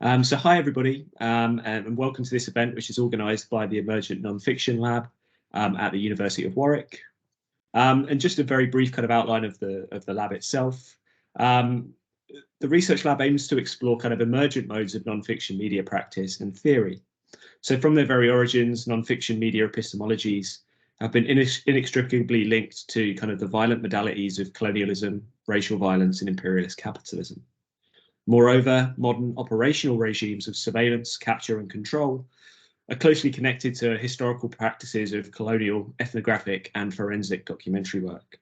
So hi everybody, and welcome to this event, which is organised by the Emergent Nonfiction Lab at the University of Warwick. And just a very brief kind of outline of the lab itself. The research lab aims to explore kind of emergent modes of nonfiction media practice and theory. So from their very origins, nonfiction media epistemologies have been inextricably linked to kind of the violent modalities of colonialism, racial violence, and imperialist capitalism. Moreover, modern operational regimes of surveillance, capture, and control are closely connected to historical practices of colonial, ethnographic, and forensic documentary work.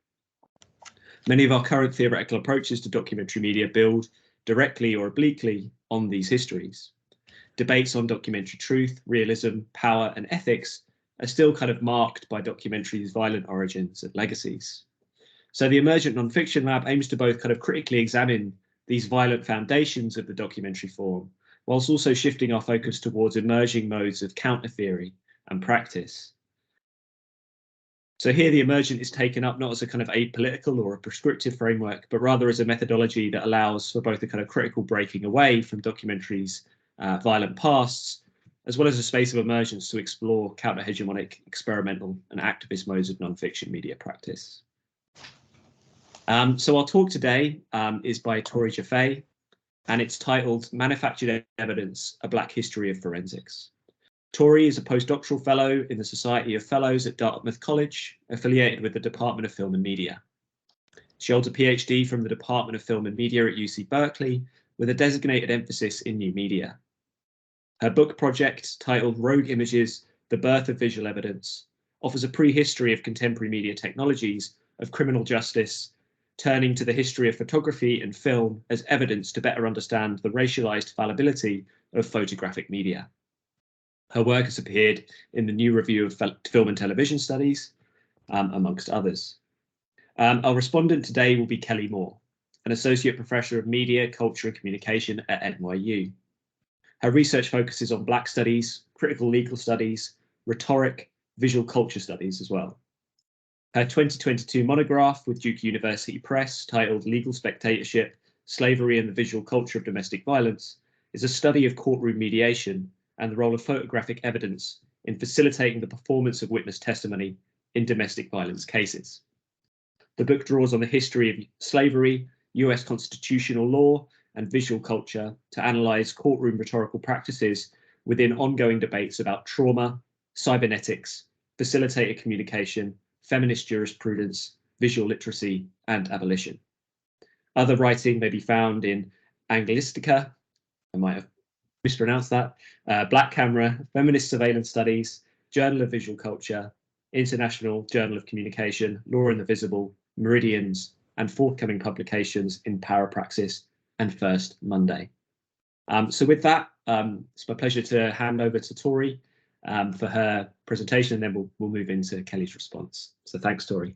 Many of our current theoretical approaches to documentary media build directly or obliquely on these histories. Debates on documentary truth, realism, power, and ethics are still kind of marked by documentary's violent origins and legacies. So the Emergent Nonfiction Lab aims to both kind of critically examine these violent foundations of the documentary form, whilst also shifting our focus towards emerging modes of counter theory and practice. So here the emergent is taken up not as a kind of apolitical or a prescriptive framework, but rather as a methodology that allows for both a kind of critical breaking away from documentary's violent pasts, as well as a space of emergence to explore counter-hegemonic, experimental and activist modes of non-fiction media practice. So our talk today is by Tory Jeffay, and it's titled Manufactured Evidence, A Black History of Forensics. Tory is a Postdoctoral Fellow in the Society of Fellows at Dartmouth College, affiliated with the Department of Film and Media. She holds a PhD from the Department of Film and Media at UC Berkeley, with a designated emphasis in new media. Her book project, titled Rogue Images, The Birth of Visual Evidence, offers a prehistory of contemporary media technologies of criminal justice, turning to the history of photography and film as evidence to better understand the racialized fallibility of photographic media. Her work has appeared in the New Review of Film and Television Studies, amongst others. Our respondent today will be Kelli Moore, an Associate Professor of Media, Culture and Communication at NYU. Her research focuses on Black studies, critical legal studies, rhetoric, visual culture studies as well. Her 2022 monograph with Duke University Press, titled Legal Spectatorship, Slavery and the Visual Culture of Domestic Violence, is a study of courtroom mediation and the role of photographic evidence in facilitating the performance of witness testimony in domestic violence cases. The book draws on the history of slavery, US constitutional law, and visual culture to analyse courtroom rhetorical practices within ongoing debates about trauma, cybernetics, facilitated communication, feminist jurisprudence, visual literacy, and abolition. Other writing may be found in Anglistica, I might have mispronounced that, Black Camera, Feminist Surveillance Studies, Journal of Visual Culture, International Journal of Communication, Law and the Visible, Meridians, and forthcoming publications in Parapraxis and First Monday. So with that, it's my pleasure to hand over to Tory for her presentation, and then we'll move into Kelly's response. So thanks, Tory.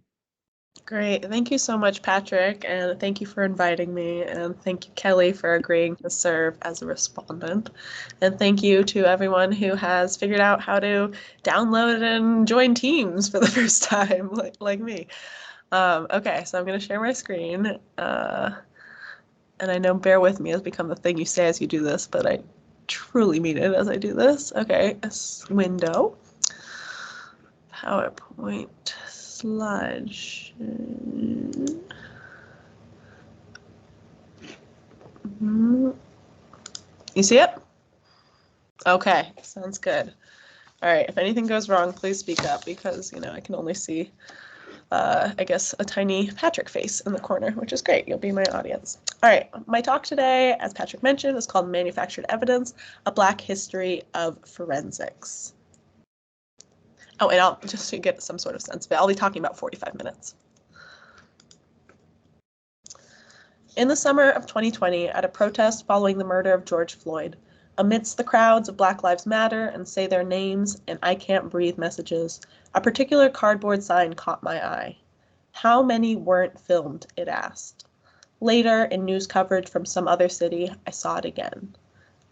Great. Thank you so much, Patrick, and thank you for inviting me, and thank you, Kelly, for agreeing to serve as a respondent. And thank you to everyone who has figured out how to download and join Teams for the first time, like me. Okay, so I'm going to share my screen. And I know bear with me has become the thing you say as you do this, but I truly mean it as I do this. Okay, this window. PowerPoint slide. You see it? Okay, sounds good. All right, if anything goes wrong, please speak up because, I can only see, I guess, a tiny Patrick face in the corner, which is great. You'll be my audience. All right, my talk today, as Patrick mentioned, is called Manufactured Evidence, A Black History of Forensics. Oh, and I'll just to get some sort of sense of it, I'll be talking about 45 minutes. In the summer of 2020, at a protest following the murder of George Floyd, amidst the crowds of Black Lives Matter and Say Their Names and I Can't Breathe messages, a particular cardboard sign caught my eye. How many weren't filmed, it asked. Later, in news coverage from some other city, I saw it again.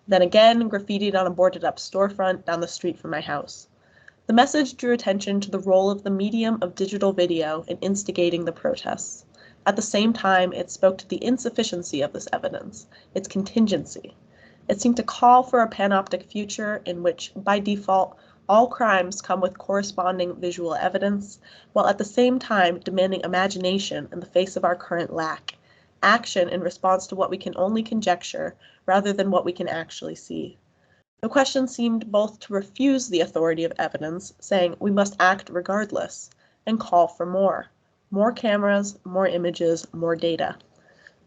Then again, graffitied on a boarded-up storefront down the street from my house. The message drew attention to the role of the medium of digital video in instigating the protests. At the same time, it spoke to the insufficiency of this evidence, its contingency. It seemed to call for a panoptic future in which, by default, all crimes come with corresponding visual evidence, while at the same time demanding imagination in the face of our current lack, action in response to what we can only conjecture rather than what we can actually see. The question seemed both to refuse the authority of evidence, saying we must act regardless, and call for more cameras, more images, more data.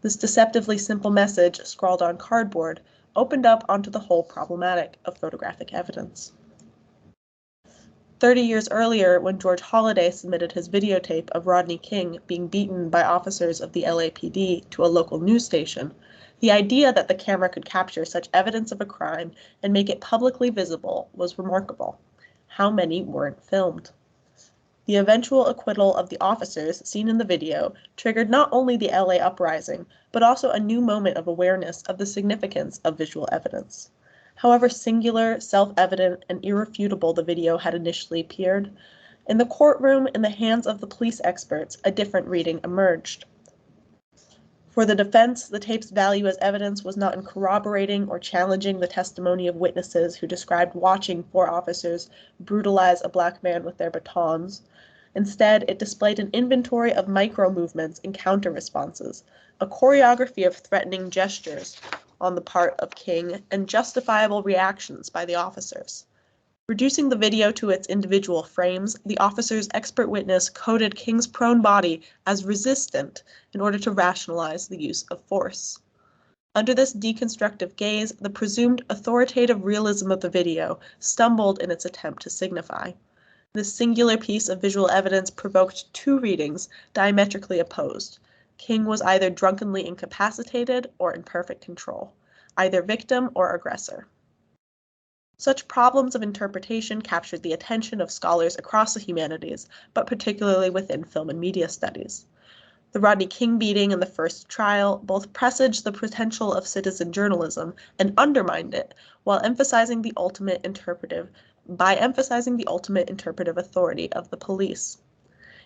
This deceptively simple message, scrawled on cardboard, opened up onto the whole problematic of photographic evidence. 30 years earlier, when George Holliday submitted his videotape of Rodney King being beaten by officers of the LAPD to a local news station, the idea that the camera could capture such evidence of a crime and make it publicly visible was remarkable. How many weren't filmed? The eventual acquittal of the officers seen in the video triggered not only the LA uprising, but also a new moment of awareness of the significance of visual evidence. However singular, self-evident, and irrefutable the video had initially appeared, in the courtroom, in the hands of the police experts, a different reading emerged. For the defense, the tape's value as evidence was not in corroborating or challenging the testimony of witnesses who described watching 4 officers brutalize a black man with their batons. Instead, it displayed an inventory of micro-movements and counter-responses, a choreography of threatening gestures on the part of King, and justifiable reactions by the officers. Reducing the video to its individual frames, the officer's expert witness coded King's prone body as resistant in order to rationalize the use of force. Under this deconstructive gaze, the presumed authoritative realism of the video stumbled in its attempt to signify. This singular piece of visual evidence provoked 2 readings diametrically opposed. King was either drunkenly incapacitated or in perfect control, either victim or aggressor. Such problems of interpretation captured the attention of scholars across the humanities, but particularly within film and media studies. The Rodney King beating and the first trial both presaged the potential of citizen journalism and undermined it, while emphasizing the ultimate interpretive authority of the police.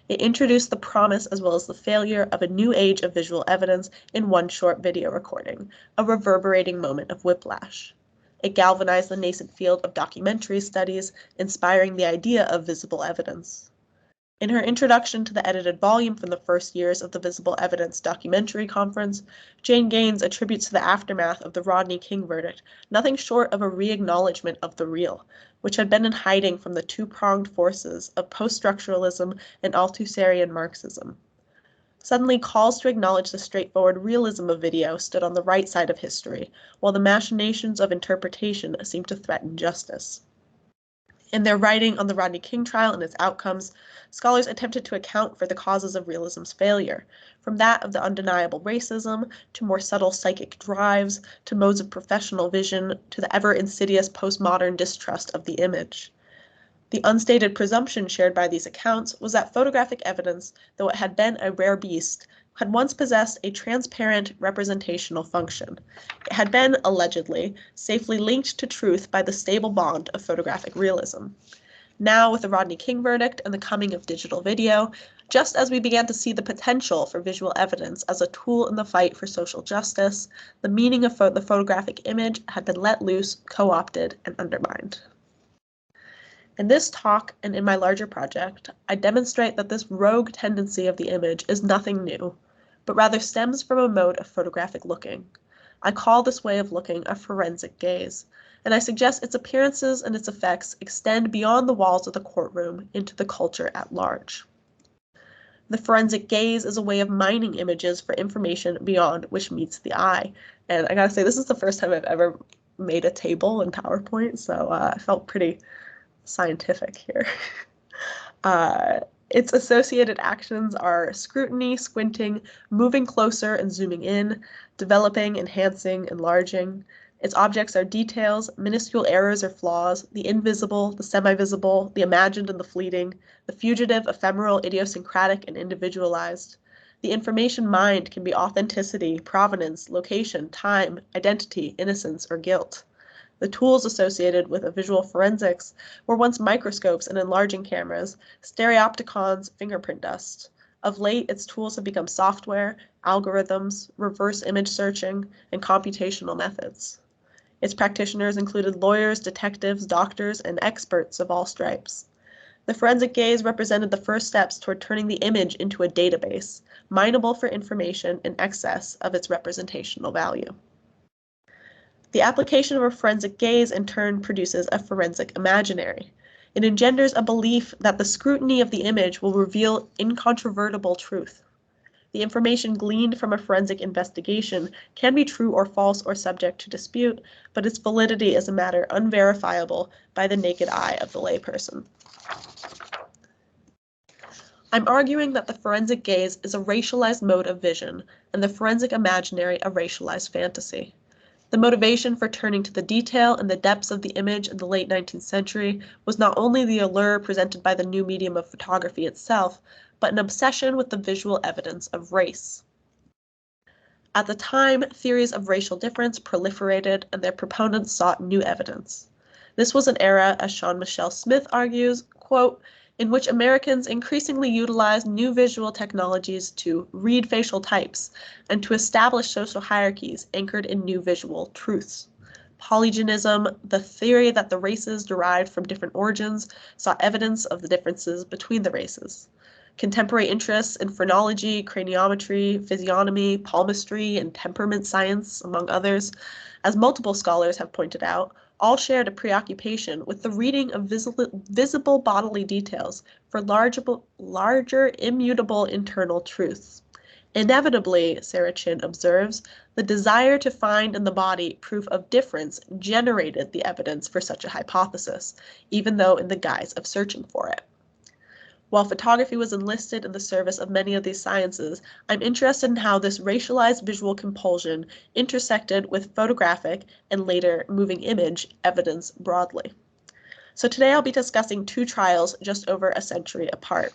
It introduced the promise as well as the failure of a new age of visual evidence in one short video recording, a reverberating moment of whiplash. It galvanized the nascent field of documentary studies, inspiring the idea of visible evidence. In her introduction to the edited volume from the first years of the Visible Evidence Documentary Conference, Jane Gaines attributes to the aftermath of the Rodney King verdict nothing short of a re-acknowledgement of the real, which had been in hiding from the 2-pronged forces of post-structuralism and Althusserian Marxism. Suddenly, calls to acknowledge the straightforward realism of video stood on the right side of history, while the machinations of interpretation seemed to threaten justice. In their writing on the Rodney King trial and its outcomes, scholars attempted to account for the causes of realism's failure, from that of the undeniable racism, to more subtle psychic drives, to modes of professional vision, to the ever-insidious postmodern distrust of the image. The unstated presumption shared by these accounts was that photographic evidence, though it had been a rare beast, had once possessed a transparent representational function. It had been, allegedly, safely linked to truth by the stable bond of photographic realism. Now, with the Rodney King verdict and the coming of digital video, just as we began to see the potential for visual evidence as a tool in the fight for social justice, the meaning of the photographic image had been let loose, co-opted, and undermined. In this talk and in my larger project, I demonstrate that this rogue tendency of the image is nothing new, but rather stems from a mode of photographic looking. I call this way of looking a forensic gaze, and I suggest its appearances and its effects extend beyond the walls of the courtroom into the culture at large. The forensic gaze is a way of mining images for information beyond which meets the eye. And I gotta say, this is the first time I've ever made a table in PowerPoint, so I felt pretty scientific here. Its associated actions are scrutiny, squinting, moving closer and zooming in, developing, enhancing, enlarging. Its objects are details, minuscule errors or flaws, the invisible, the semi-visible, the imagined and the fleeting, the fugitive, ephemeral, idiosyncratic, and individualized. The information mined can be authenticity, provenance, location, time, identity, innocence, or guilt. The tools associated with a visual forensics were once microscopes and enlarging cameras, stereopticons, fingerprint dust. Of late, its tools have become software, algorithms, reverse image searching, and computational methods. Its practitioners included lawyers, detectives, doctors, and experts of all stripes. The forensic gaze represented the first steps toward turning the image into a database, mineable for information in excess of its representational value. The application of a forensic gaze in turn produces a forensic imaginary. It engenders a belief that the scrutiny of the image will reveal incontrovertible truth. The information gleaned from a forensic investigation can be true or false or subject to dispute, but its validity is a matter unverifiable by the naked eye of the layperson. I'm arguing that the forensic gaze is a racialized mode of vision, and the forensic imaginary a racialized fantasy. The motivation for turning to the detail and the depths of the image in the late 19th century was not only the allure presented by the new medium of photography itself, but an obsession with the visual evidence of race. At the time, theories of racial difference proliferated and their proponents sought new evidence. This was an era, as Sean Michelle Smith argues, quote, in which Americans increasingly utilized new visual technologies to read facial types and to establish social hierarchies anchored in new visual truths. Polygenism, the theory that the races derived from different origins, saw evidence of the differences between the races. Contemporary interests in phrenology, craniometry, physiognomy, palmistry, and temperament science, among others, as multiple scholars have pointed out, all shared a preoccupation with the reading of visible bodily details for larger immutable internal truths. Inevitably, Sarah Chin observes, the desire to find in the body proof of difference generated the evidence for such a hypothesis, even though in the guise of searching for it. While photography was enlisted in the service of many of these sciences, I'm interested in how this racialized visual compulsion intersected with photographic and later moving image evidence broadly. So today I'll be discussing two trials just over a century apart.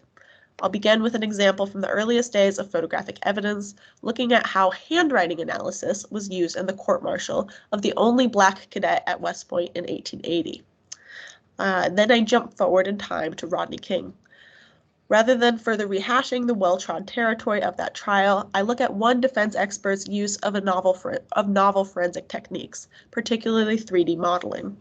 I'll begin with an example from the earliest days of photographic evidence, looking at how handwriting analysis was used in the court-martial of the only Black cadet at West Point in 1880. Then I jump forward in time to Rodney King. Rather than further rehashing the well-trod territory of that trial, I look at one defense expert's use of novel forensic techniques, particularly 3D modeling.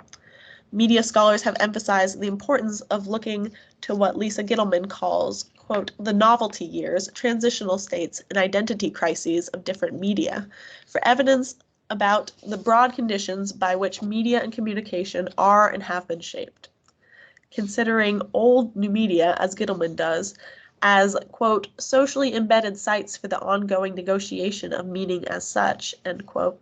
Media scholars have emphasized the importance of looking to what Lisa Gittleman calls, quote, the novelty years, transitional states, and identity crises of different media for evidence about the broad conditions by which media and communication are and have been shaped. Considering old new media, as Gittleman does, as, quote, socially embedded sites for the ongoing negotiation of meaning as such, end quote,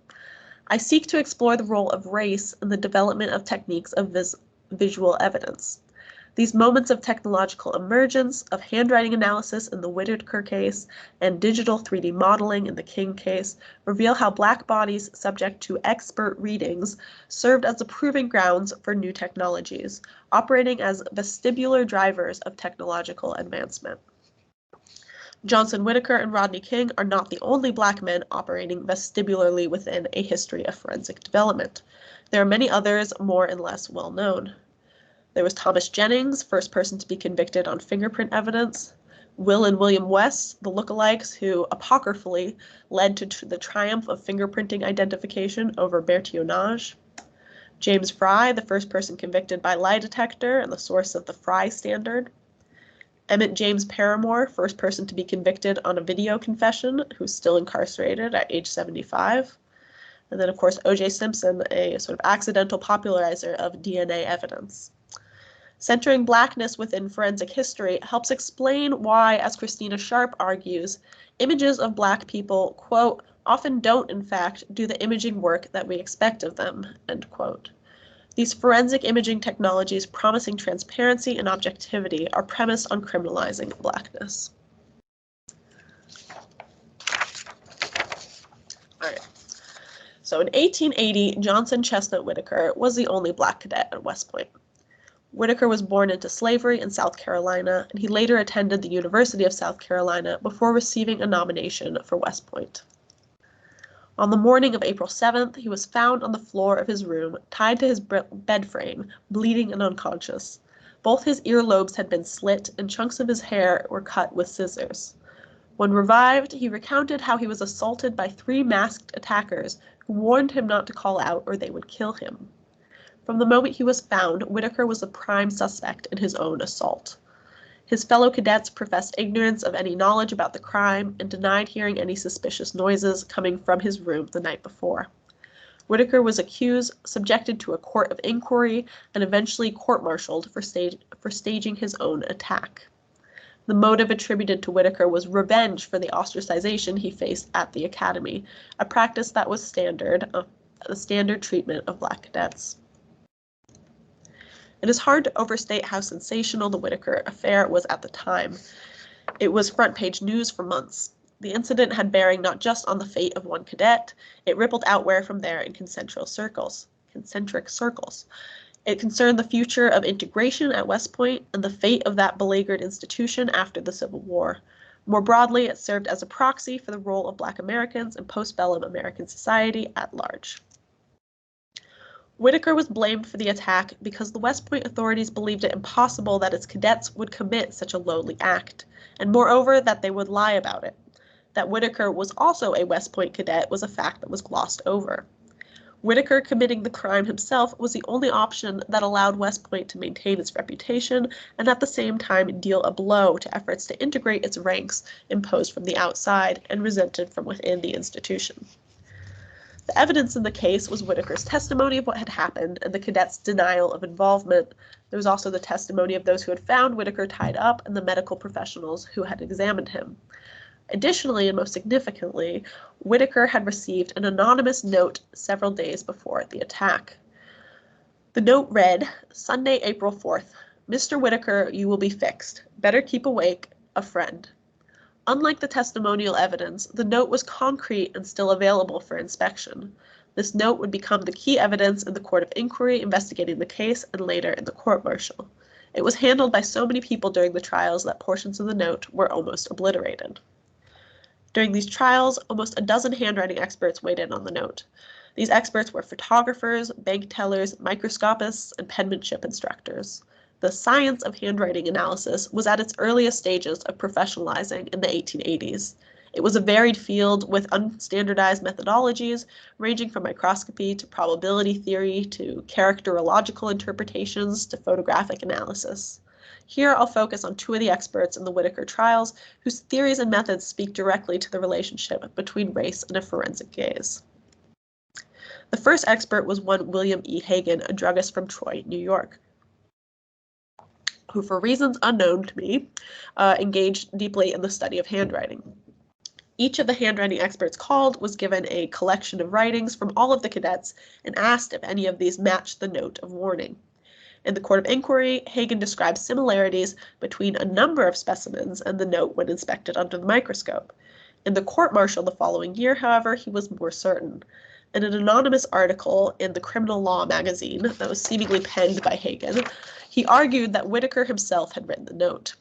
I seek to explore the role of race in the development of techniques of visual evidence. These moments of technological emergence, of handwriting analysis in the Whittaker case and digital 3D modeling in the King case, reveal how Black bodies subject to expert readings served as the proving grounds for new technologies, operating as vestibular drivers of technological advancement. Johnson Whittaker and Rodney King are not the only Black men operating vestibularly within a history of forensic development. There are many others more and less well known. There was Thomas Jennings, first person to be convicted on fingerprint evidence. Will and William West, the lookalikes who apocryphally led to the triumph of fingerprinting identification over Bertillonage. James Fry, the first person convicted by lie detector and the source of the Fry standard. Emmett James Paramore, first person to be convicted on a video confession, who's still incarcerated at age 75. And then, of course, O.J. Simpson, a sort of accidental popularizer of DNA evidence. Centering Blackness within forensic history helps explain why, as Christina Sharp argues, images of Black people, quote, often don't, in fact, do the imaging work that we expect of them, end quote. These forensic imaging technologies promising transparency and objectivity are premised on criminalizing Blackness. All right. So in 1880, Johnson Chestnut Whittaker was the only Black cadet at West Point. Whittaker was born into slavery in South Carolina, and he later attended the University of South Carolina before receiving a nomination for West Point. On the morning of April 7th, he was found on the floor of his room, tied to his bed frame, bleeding and unconscious. Both his earlobes had been slit, and chunks of his hair were cut with scissors. When revived, he recounted how he was assaulted by 3 masked attackers who warned him not to call out or they would kill him. From the moment he was found, Whittaker was the prime suspect in his own assault. His fellow cadets professed ignorance of any knowledge about the crime and denied hearing any suspicious noises coming from his room the night before. Whittaker was accused, subjected to a court of inquiry, and eventually court-martialed for staging his own attack. The motive attributed to Whittaker was revenge for the ostracization he faced at the academy, a practice that was the standard treatment of Black cadets. It is hard to overstate how sensational the Whittaker affair was at the time. It was front-page news for months. The incident had bearing not just on the fate of one cadet, it rippled outward from there in concentric circles. It concerned the future of integration at West Point and the fate of that beleaguered institution after the Civil War. More broadly, it served as a proxy for the role of Black Americans in postbellum American society at large. Whittaker was blamed for the attack because the West Point authorities believed it impossible that its cadets would commit such a lowly act, and moreover that they would lie about it. That Whittaker was also a West Point cadet was a fact that was glossed over. Whittaker committing the crime himself was the only option that allowed West Point to maintain its reputation and at the same time deal a blow to efforts to integrate its ranks imposed from the outside and resented from within the institution. The evidence in the case was Whittaker's testimony of what had happened and the cadets' denial of involvement. There was also the testimony of those who had found Whittaker tied up and the medical professionals who had examined him. Additionally, and most significantly, Whittaker had received an anonymous note several days before the attack. The note read, "Sunday, April 4th. Mr. Whittaker, you will be fixed. Better keep awake. A friend." Unlike the testimonial evidence, the note was concrete and still available for inspection. This note would become the key evidence in the court of inquiry investigating the case and later in the court-martial. It was handled by so many people during the trials that portions of the note were almost obliterated. During these trials, almost a dozen handwriting experts weighed in on the note. These experts were photographers, bank tellers, microscopists, and penmanship instructors. The science of handwriting analysis was at its earliest stages of professionalizing in the 1880s. It was a varied field with unstandardized methodologies, ranging from microscopy to probability theory to characterological interpretations to photographic analysis. Here I'll focus on two of the experts in the Whittaker trials whose theories and methods speak directly to the relationship between race and a forensic gaze. The first expert was one William E. Hagen, a druggist from Troy, New York, who for reasons unknown to me, engaged deeply in the study of handwriting. Each of the handwriting experts called was given a collection of writings from all of the cadets and asked if any of these matched the note of warning. In the court of inquiry, Hagen described similarities between a number of specimens and the note when inspected under the microscope. In the court-martial the following year, however, he was more certain. In an anonymous article in the Criminal Law magazine that was seemingly penned by Hagen, he argued that Whittaker himself had written the note.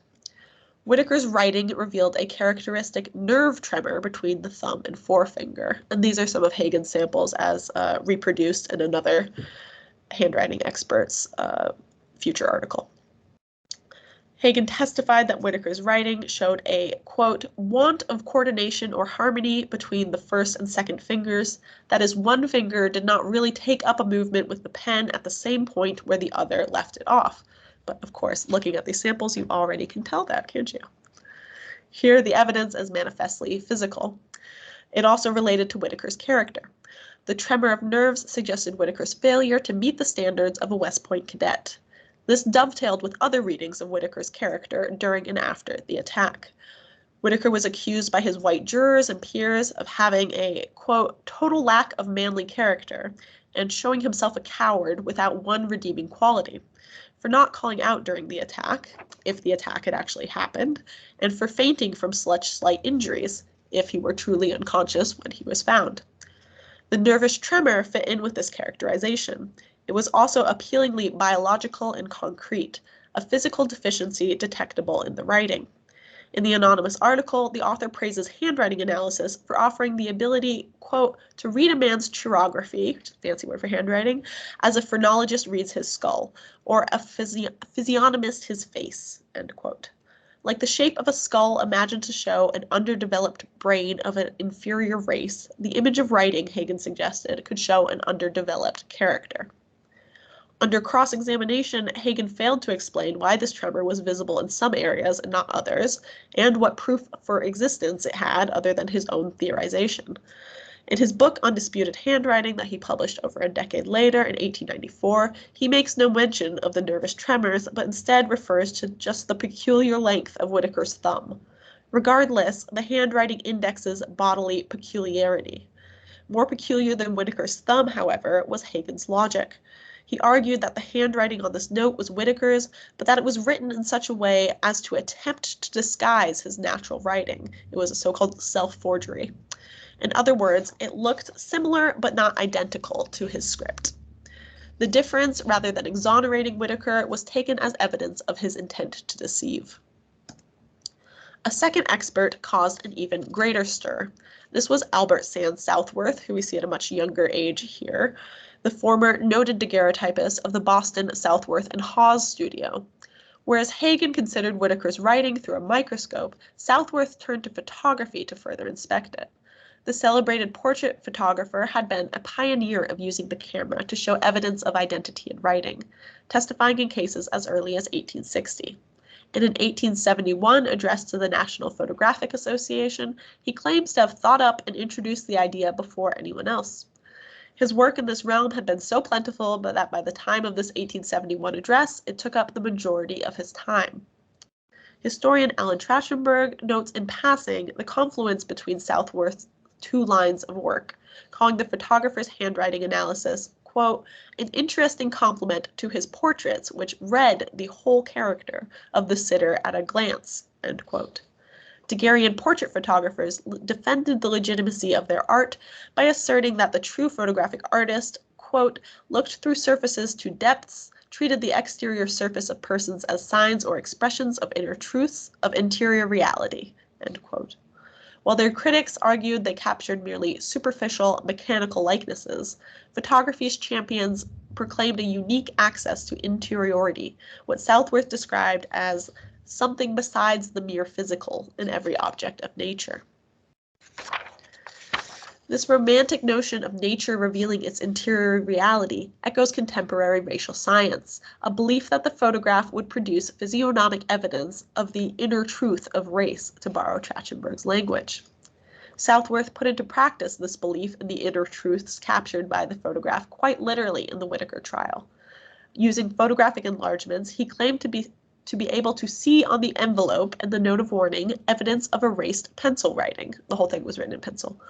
Whittaker's writing revealed a characteristic nerve tremor between the thumb and forefinger, and these are some of Hagen's samples as reproduced in another handwriting expert's future article. Hagen testified that Whittaker's writing showed a, quote, want of coordination or harmony between the first and second fingers. That is, one finger did not really take up a movement with the pen at the same point where the other left it off. But of course, looking at these samples, you already can tell that, can't you? Here, the evidence is manifestly physical. It also related to Whittaker's character. The tremor of nerves suggested Whittaker's failure to meet the standards of a West Point cadet. This dovetailed with other readings of Whittaker's character during and after the attack. Whittaker was accused by his white jurors and peers of having a, quote, total lack of manly character and showing himself a coward without one redeeming quality, for not calling out during the attack, if the attack had actually happened, and for fainting from such slight injuries, if he were truly unconscious when he was found. The nervous tremor fit in with this characterization. It was also appealingly biological and concrete, a physical deficiency detectable in the writing. In the anonymous article, the author praises handwriting analysis for offering the ability, quote, to read a man's chirography, which is a fancy word for handwriting, as a phrenologist reads his skull, or a physiognomist his face, end quote. Like the shape of a skull imagined to show an underdeveloped brain of an inferior race, the image of writing, Hagen suggested, could show an underdeveloped character. Under cross-examination, Hagen failed to explain why this tremor was visible in some areas and not others, and what proof for existence it had other than his own theorization. In his book Undisputed Handwriting that he published over a decade later in 1894, he makes no mention of the nervous tremors, but instead refers to just the peculiar length of Whittaker's thumb. Regardless, the handwriting indexes bodily peculiarity. More peculiar than Whittaker's thumb, however, was Hagen's logic. He argued that the handwriting on this note was Whittaker's, but that it was written in such a way as to attempt to disguise his natural writing. It was a so-called self-forgery. In other words, it looked similar but not identical to his script. The difference, rather than exonerating Whittaker, was taken as evidence of his intent to deceive. A second expert caused an even greater stir. This was Albert Sands Southworth, who we see at a much younger age here, the former noted daguerreotypist of the Boston, Southworth, and Hawes studio. Whereas Hagen considered Whittaker's writing through a microscope, Southworth turned to photography to further inspect it. The celebrated portrait photographer had been a pioneer of using the camera to show evidence of identity in writing, testifying in cases as early as 1860. In an 1871 address to the National Photographic Association, he claims to have thought up and introduced the idea before anyone else. His work in this realm had been so plentiful that by the time of this 1871 address, it took up the majority of his time. Historian Alan Trachtenberg notes in passing the confluence between Southworth's two lines of work, calling the photographer's handwriting analysis, quote, an interesting complement to his portraits, which read the whole character of the sitter at a glance, end quote. Daguerrean portrait photographers defended the legitimacy of their art by asserting that the true photographic artist, quote, looked through surfaces to depths, treated the exterior surface of persons as signs or expressions of inner truths, of interior reality, end quote. While their critics argued they captured merely superficial, mechanical likenesses, photography's champions proclaimed a unique access to interiority, what Southworth described as something besides the mere physical in every object of nature. This romantic notion of nature revealing its interior reality echoes contemporary racial science, a belief that the photograph would produce physiognomic evidence of the inner truth of race, to borrow Trachtenberg's language. Southworth put into practice this belief in the inner truths captured by the photograph quite literally in the Whittaker trial. Using photographic enlargements, he claimed to be able to see on the envelope and the note of warning evidence of erased pencil writing. The whole thing was written in pencil.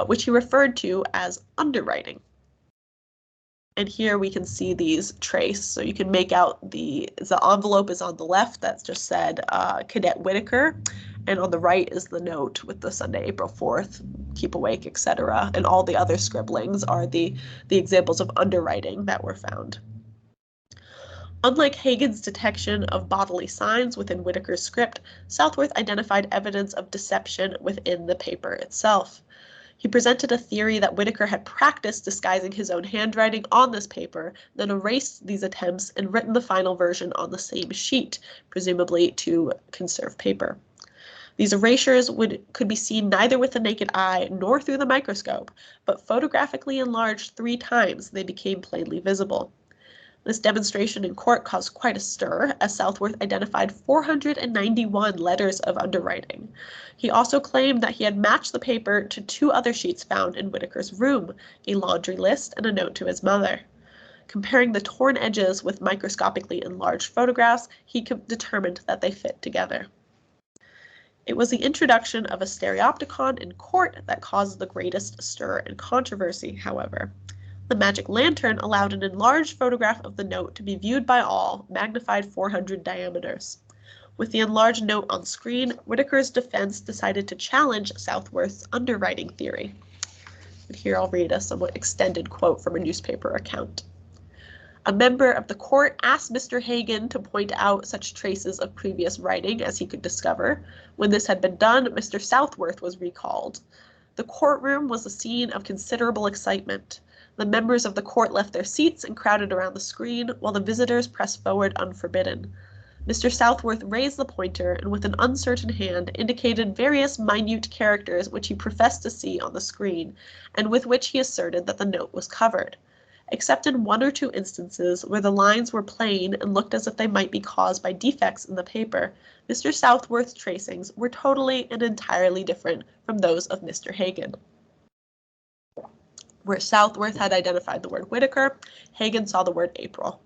Which he referred to as underwriting. And here we can see these traced. So you can make out the envelope is on the left, that's just said Cadet Whittaker, and on the right is the note with the Sunday, April 4th, keep awake, etc. And all the other scribblings are the examples of underwriting that were found. Unlike Hagen's detection of bodily signs within Whittaker's script, Southworth identified evidence of deception within the paper itself. He presented a theory that Whittaker had practiced disguising his own handwriting on this paper, then erased these attempts and written the final version on the same sheet, presumably to conserve paper. These erasures could be seen neither with the naked eye nor through the microscope, but photographically enlarged 3 times they became plainly visible. This demonstration in court caused quite a stir, as Southworth identified 491 letters of underwriting. He also claimed that he had matched the paper to 2 other sheets found in Whittaker's room, a laundry list and a note to his mother. Comparing the torn edges with microscopically enlarged photographs, he determined that they fit together. It was the introduction of a stereopticon in court that caused the greatest stir and controversy, however. The magic lantern allowed an enlarged photograph of the note to be viewed by all, magnified 400 diameters. With the enlarged note on screen, Whittaker's defense decided to challenge Southworth's underwriting theory. And here I'll read a somewhat extended quote from a newspaper account. A member of the court asked Mr. Hagen to point out such traces of previous writing as he could discover. When this had been done, Mr. Southworth was recalled. The courtroom was a scene of considerable excitement. The members of the court left their seats and crowded around the screen, while the visitors pressed forward unforbidden. Mr. Southworth raised the pointer and with an uncertain hand indicated various minute characters which he professed to see on the screen, and with which he asserted that the note was covered. Except in one or two instances where the lines were plain and looked as if they might be caused by defects in the paper, Mr. Southworth's tracings were totally and entirely different from those of Mr. Hagan. Where Southworth had identified the word Whittaker, Hagan saw the word April.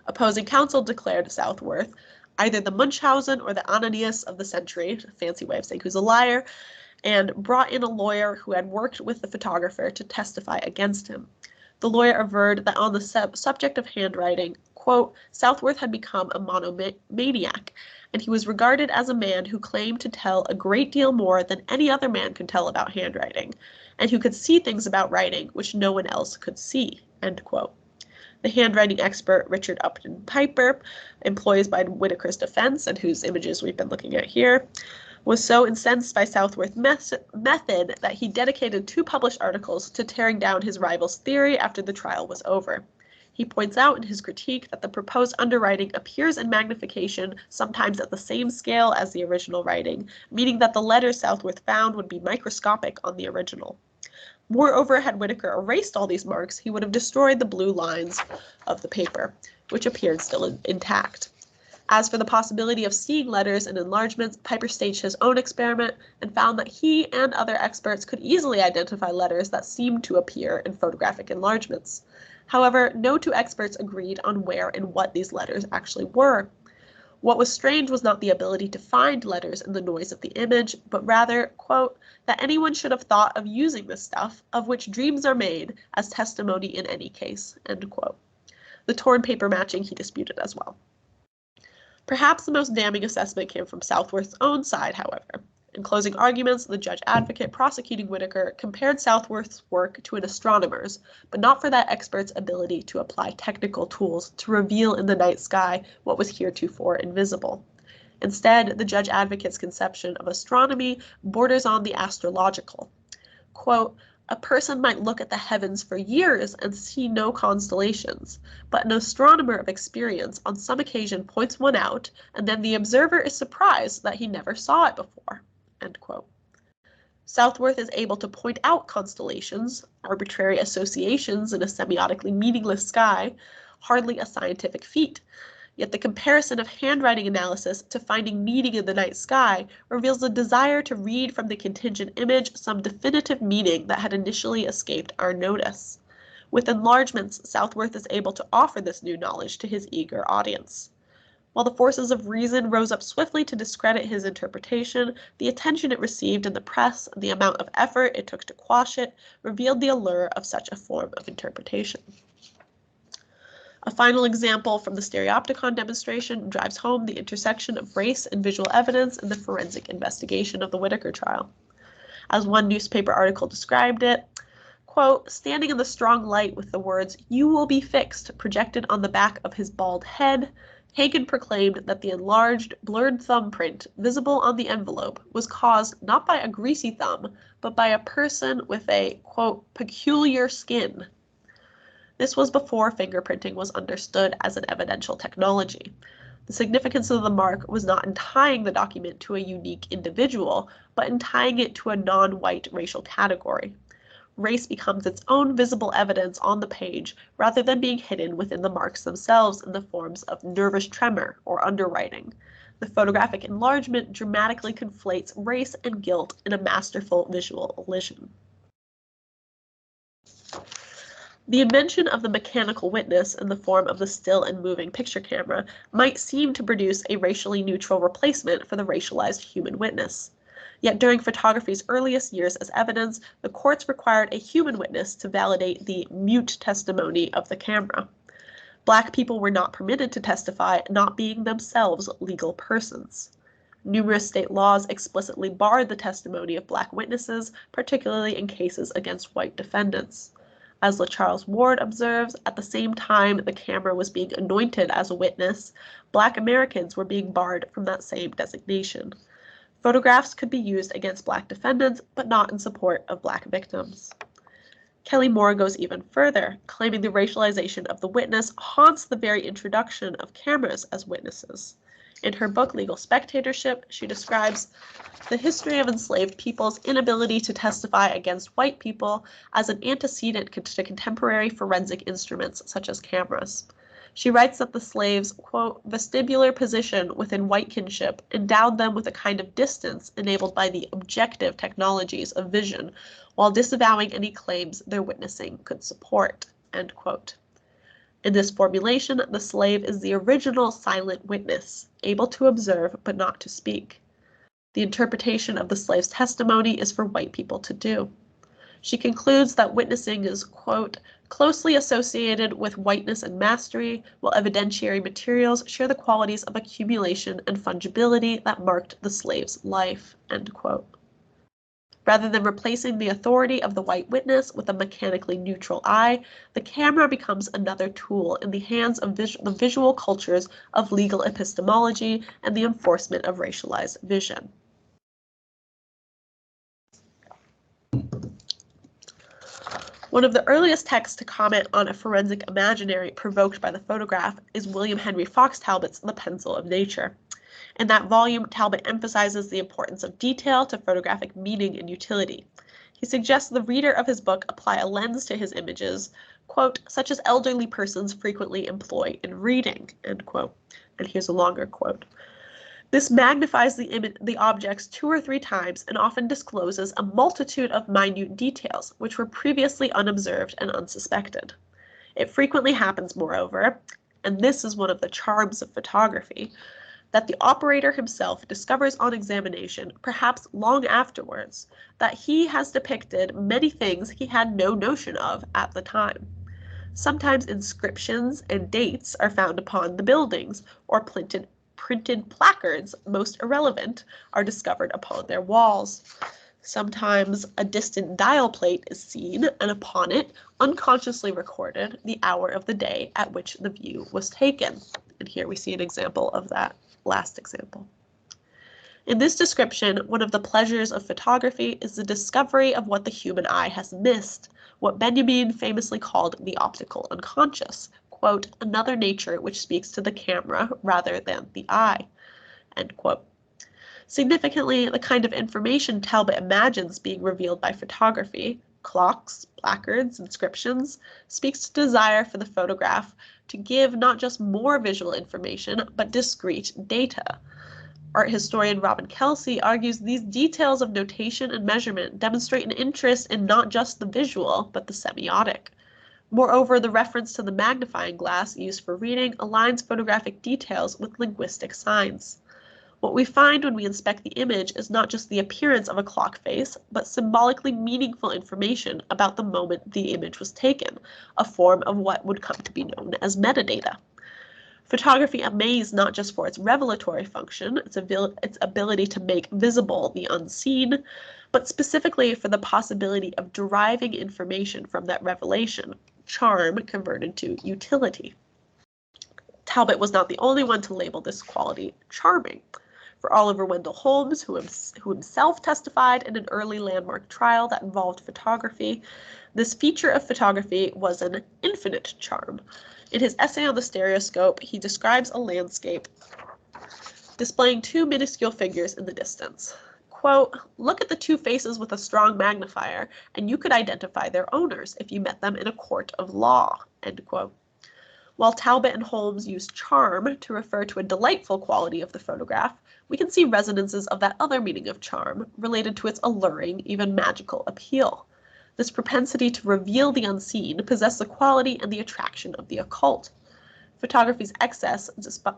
Opposing counsel declared Southworth either the Munchausen or the Ananias of the century, a fancy way of saying who's a liar, and brought in a lawyer who had worked with the photographer to testify against him. The lawyer averred that on the subject of handwriting, quote, Southworth had become a monomaniac, and he was regarded as a man who claimed to tell a great deal more than any other man could tell about handwriting, and who could see things about writing which no one else could see, end quote. The handwriting expert Richard Upton Piper, employed by Whittaker's defense and whose images we've been looking at here, was so incensed by Southworth's method that he dedicated 2 published articles to tearing down his rival's theory after the trial was over. He points out in his critique that the proposed underwriting appears in magnification sometimes at the same scale as the original writing, meaning that the letters Southworth found would be microscopic on the original. Moreover, had Whittaker erased all these marks, he would have destroyed the blue lines of the paper, which appeared still intact. As for the possibility of seeing letters and enlargements, Piper staged his own experiment and found that he and other experts could easily identify letters that seemed to appear in photographic enlargements. However, no 2 experts agreed on where and what these letters actually were. What was strange was not the ability to find letters in the noise of the image, but rather, quote, that anyone should have thought of using this stuff, of which dreams are made, as testimony in any case, end quote. The torn paper matching he disputed as well. Perhaps the most damning assessment came from Southworth's own side, however. In closing arguments, the judge advocate prosecuting Whittaker compared Southworth's work to an astronomer's, but not for that expert's ability to apply technical tools to reveal in the night sky what was heretofore invisible. Instead, the judge advocate's conception of astronomy borders on the astrological. Quote, a person might look at the heavens for years and see no constellations, but an astronomer of experience on some occasion points one out, and then the observer is surprised that he never saw it before. End quote. Southworth is able to point out constellations, arbitrary associations in a semiotically meaningless sky, hardly a scientific feat. Yet the comparison of handwriting analysis to finding meaning in the night sky reveals a desire to read from the contingent image some definitive meaning that had initially escaped our notice. With enlargements, Southworth is able to offer this new knowledge to his eager audience. While the forces of reason rose up swiftly to discredit his interpretation, the attention it received in the press and the amount of effort it took to quash it revealed the allure of such a form of interpretation. A final example from the stereopticon demonstration drives home the intersection of race and visual evidence in the forensic investigation of the Whittaker trial. As one newspaper article described it, quote, standing in the strong light with the words, "You will be fixed," projected on the back of his bald head, Hagan proclaimed that the enlarged, blurred thumbprint visible on the envelope was caused not by a greasy thumb, but by a person with a, quote, peculiar skin. This was before fingerprinting was understood as an evidential technology. The significance of the mark was not in tying the document to a unique individual, but in tying it to a non-white racial category. Race becomes its own visible evidence on the page rather than being hidden within the marks themselves in the forms of nervous tremor or underwriting. The photographic enlargement dramatically conflates race and guilt in a masterful visual elision. The invention of the mechanical witness in the form of the still and moving picture camera might seem to produce a racially neutral replacement for the racialized human witness. Yet during photography's earliest years as evidence, the courts required a human witness to validate the mute testimony of the camera. Black people were not permitted to testify, not being themselves legal persons. Numerous state laws explicitly barred the testimony of Black witnesses, particularly in cases against white defendants. As LaCharles Ward observes, at the same time the camera was being anointed as a witness, Black Americans were being barred from that same designation. Photographs could be used against Black defendants, but not in support of Black victims. Kelli Moore goes even further, claiming the racialization of the witness haunts the very introduction of cameras as witnesses. In her book, Legal Spectatorship, she describes the history of enslaved people's inability to testify against white people as an antecedent to contemporary forensic instruments such as cameras. She writes that the slaves' quote, vestibular position within white kinship endowed them with a kind of distance enabled by the objective technologies of vision, while disavowing any claims their witnessing could support, end quote. In this formulation, the slave is the original silent witness, able to observe but not to speak. The interpretation of the slave's testimony is for white people to do. She concludes that witnessing is, quote, closely associated with whiteness and mastery, while evidentiary materials share the qualities of accumulation and fungibility that marked the slave's life, end quote. Rather than replacing the authority of the white witness with a mechanically neutral eye, the camera becomes another tool in the hands of the visual cultures of legal epistemology and the enforcement of racialized vision. One of the earliest texts to comment on a forensic imaginary provoked by the photograph is William Henry Fox Talbot's The Pencil of Nature. In that volume, Talbot emphasizes the importance of detail to photographic meaning and utility. He suggests the reader of his book apply a lens to his images, quote, such as elderly persons frequently employ in reading, end quote. And here's a longer quote. This magnifies the objects 2 or 3 times and often discloses a multitude of minute details which were previously unobserved and unsuspected. It frequently happens, moreover, and this is one of the charms of photography, that the operator himself discovers on examination, perhaps long afterwards, that he has depicted many things he had no notion of at the time. Sometimes inscriptions and dates are found upon the buildings, or printed placards, most irrelevant, are discovered upon their walls. Sometimes a distant dial plate is seen, and upon it, unconsciously recorded the hour of the day at which the view was taken. And here we see an example of that last example. In this description, one of the pleasures of photography is the discovery of what the human eye has missed, what Benjamin famously called the optical unconscious, quote, another nature which speaks to the camera rather than the eye, end quote. Significantly, the kind of information Talbot imagines being revealed by photography, clocks, placards, inscriptions, speaks to desire for the photograph to give not just more visual information, but discrete data. Art historian Robin Kelsey argues these details of notation and measurement demonstrate an interest in not just the visual, but the semiotic. Moreover, the reference to the magnifying glass used for reading aligns photographic details with linguistic signs. What we find when we inspect the image is not just the appearance of a clock face, but symbolically meaningful information about the moment the image was taken, a form of what would come to be known as metadata. Photography amazes not just for its revelatory function, its ability to make visible the unseen, but specifically for the possibility of deriving information from that revelation, charm converted to utility. Talbot was not the only one to label this quality charming. For Oliver Wendell Holmes, who himself testified in an early landmark trial that involved photography, this feature of photography was an infinite charm. In his essay on the stereoscope, he describes a landscape displaying 2 minuscule figures in the distance. Quote, look at the 2 faces with a strong magnifier, and you could identify their owners if you met them in a court of law, end quote. While Talbot and Holmes used charm to refer to a delightful quality of the photograph, we can see resonances of that other meaning of charm related to its alluring, even magical appeal. This propensity to reveal the unseen possessed the quality and the attraction of the occult. Photography's excess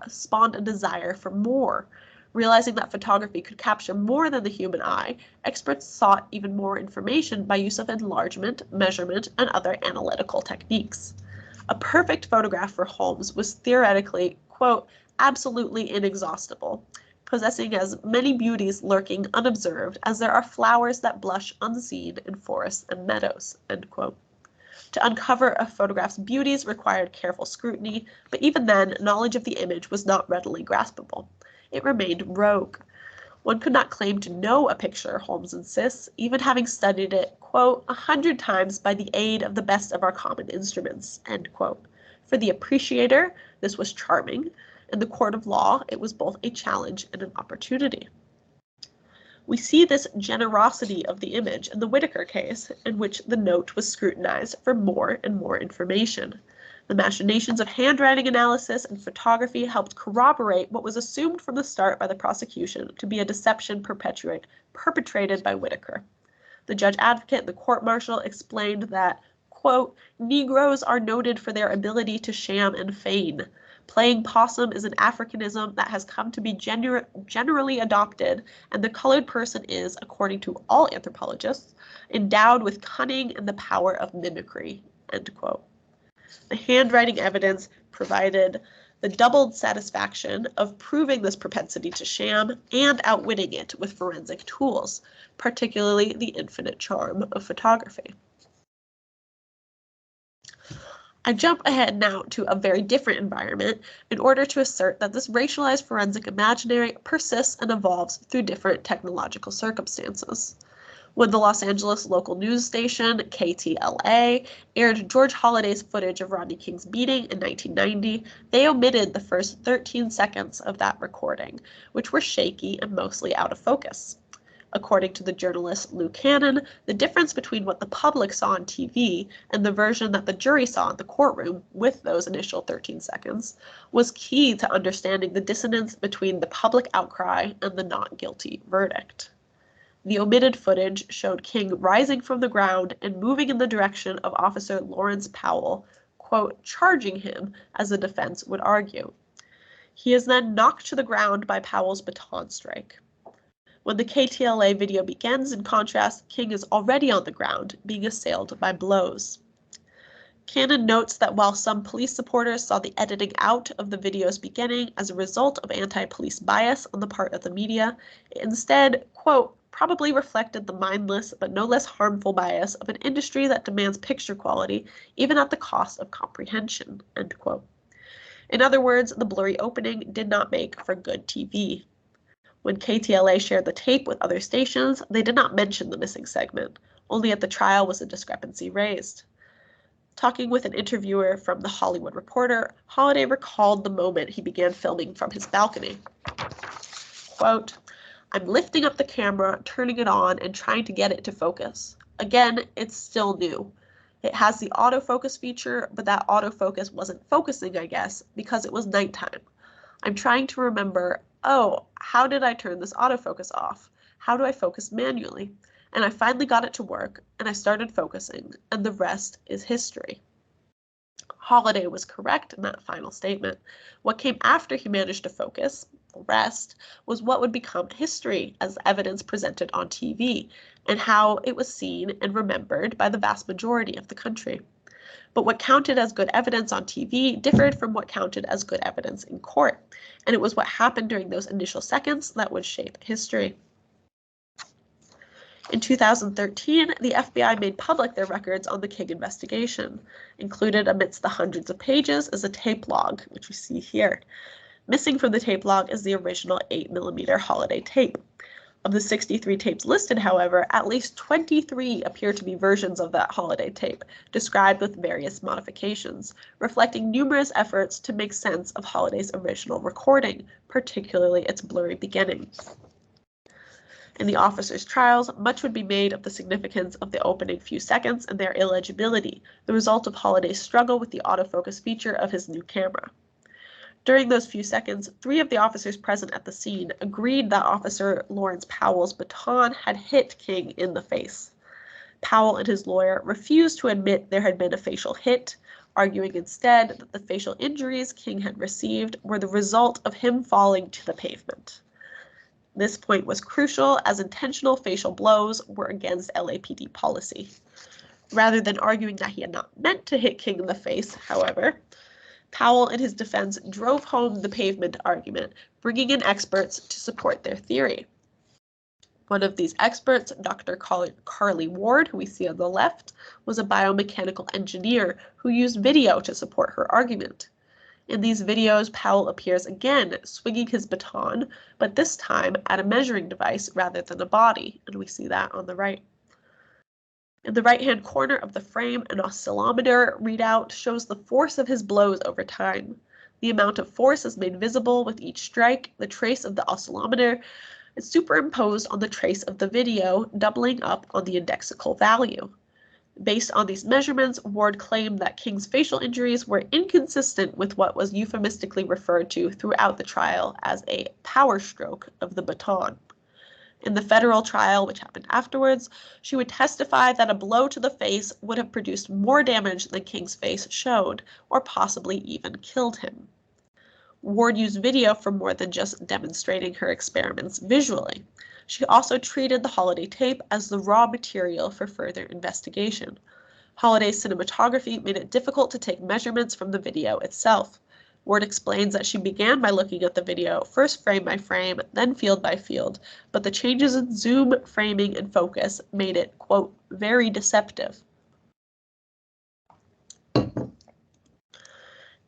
spawned a desire for more. Realizing that photography could capture more than the human eye, experts sought even more information by use of enlargement, measurement, and other analytical techniques. A perfect photograph for Holmes was theoretically, quote, absolutely inexhaustible, possessing as many beauties lurking unobserved as there are flowers that blush unseen in forests and meadows, end quote. To uncover a photograph's beauties required careful scrutiny, but even then, knowledge of the image was not readily graspable. It remained rogue. One could not claim to know a picture, Holmes insists, even having studied it, quote, 100 times by the aid of the best of our common instruments, end quote. For the appreciator, this was charming. In the court of law, it was both a challenge and an opportunity. We see this generosity of the image in the Whittaker case, in which the note was scrutinized for more and more information. The machinations of handwriting analysis and photography helped corroborate what was assumed from the start by the prosecution to be a deception perpetrated by Whittaker. The judge advocate in the court-martial explained that, quote, Negroes are noted for their ability to sham and feign. Playing possum is an Africanism that has come to be generally adopted, and the colored person is, according to all anthropologists, endowed with cunning and the power of mimicry, end quote. The handwriting evidence provided the doubled satisfaction of proving this propensity to sham and outwitting it with forensic tools, particularly the infinite charm of photography. I jump ahead now to a very different environment in order to assert that this racialized forensic imaginary persists and evolves through different technological circumstances. When the Los Angeles local news station, KTLA, aired George Holliday's footage of Rodney King's beating in 1990, they omitted the first 13 seconds of that recording, which were shaky and mostly out of focus. According to the journalist Lou Cannon, the difference between what the public saw on TV and the version that the jury saw in the courtroom with those initial 13 seconds was key to understanding the dissonance between the public outcry and the not guilty verdict. The omitted footage showed King rising from the ground and moving in the direction of Officer Lawrence Powell, quote, charging him, as the defense would argue. He is then knocked to the ground by Powell's baton strike. When the KTLA video begins, in contrast, King is already on the ground, being assailed by blows. Cannon notes that while some police supporters saw the editing out of the video's beginning as a result of anti-police bias on the part of the media, it instead, quote, probably reflected the mindless but no less harmful bias of an industry that demands picture quality even at the cost of comprehension, end quote. In other words, the blurry opening did not make for good TV. When KTLA shared the tape with other stations, they did not mention the missing segment. Only at the trial was a discrepancy raised. Talking with an interviewer from The Hollywood Reporter, Holliday recalled the moment he began filming from his balcony. Quote, I'm lifting up the camera, turning it on, and trying to get it to focus. Again, it's still new. It has the autofocus feature, but that autofocus wasn't focusing, I guess, because it was nighttime. I'm trying to remember, oh, how did I turn this autofocus off? How do I focus manually? And I finally got it to work, and I started focusing, and the rest is history. Holliday was correct in that final statement. What came after he managed to focus, the rest, was what would become history as evidence presented on TV, and how it was seen and remembered by the vast majority of the country. But what counted as good evidence on TV differed from what counted as good evidence in court, and it was what happened during those initial seconds that would shape history. In 2013, the FBI made public their records on the King investigation. Included amidst the hundreds of pages is a tape log, which we see here. Missing from the tape log is the original 8mm Holliday tape. Of the 63 tapes listed, however, at least 23 appear to be versions of that Holliday tape, described with various modifications, reflecting numerous efforts to make sense of Holliday's original recording, particularly its blurry beginning. In the officers' trials, much would be made of the significance of the opening few seconds and their illegibility, the result of Holliday's struggle with the autofocus feature of his new camera. During those few seconds, 3 of the officers present at the scene agreed that Officer Lawrence Powell's baton had hit King in the face. Powell and his lawyer refused to admit there had been a facial hit, arguing instead that the facial injuries King had received were the result of him falling to the pavement. This point was crucial as intentional facial blows were against LAPD policy. Rather than arguing that he had not meant to hit King in the face, however, Powell in his defense drove home the pavement argument, bringing in experts to support their theory. One of these experts, Dr. Carly Ward, who we see on the left, was a biomechanical engineer who used video to support her argument. In these videos, Powell appears again swinging his baton, but this time at a measuring device rather than a body, and we see that on the right. In the right-hand corner of the frame, an oscillometer readout shows the force of his blows over time. The amount of force is made visible with each strike. The trace of the oscillometer is superimposed on the trace of the video, doubling up on the indexical value. Based on these measurements, Ward claimed that King's facial injuries were inconsistent with what was euphemistically referred to throughout the trial as a power stroke of the baton. In the federal trial, which happened afterwards, she would testify that a blow to the face would have produced more damage than King's face showed, or possibly even killed him. Ward used video for more than just demonstrating her experiments visually. She also treated the holiday tape as the raw material for further investigation. Holliday's cinematography made it difficult to take measurements from the video itself. Ward explains that she began by looking at the video, first frame by frame, then field by field, but the changes in zoom, framing, and focus made it, quote, very deceptive.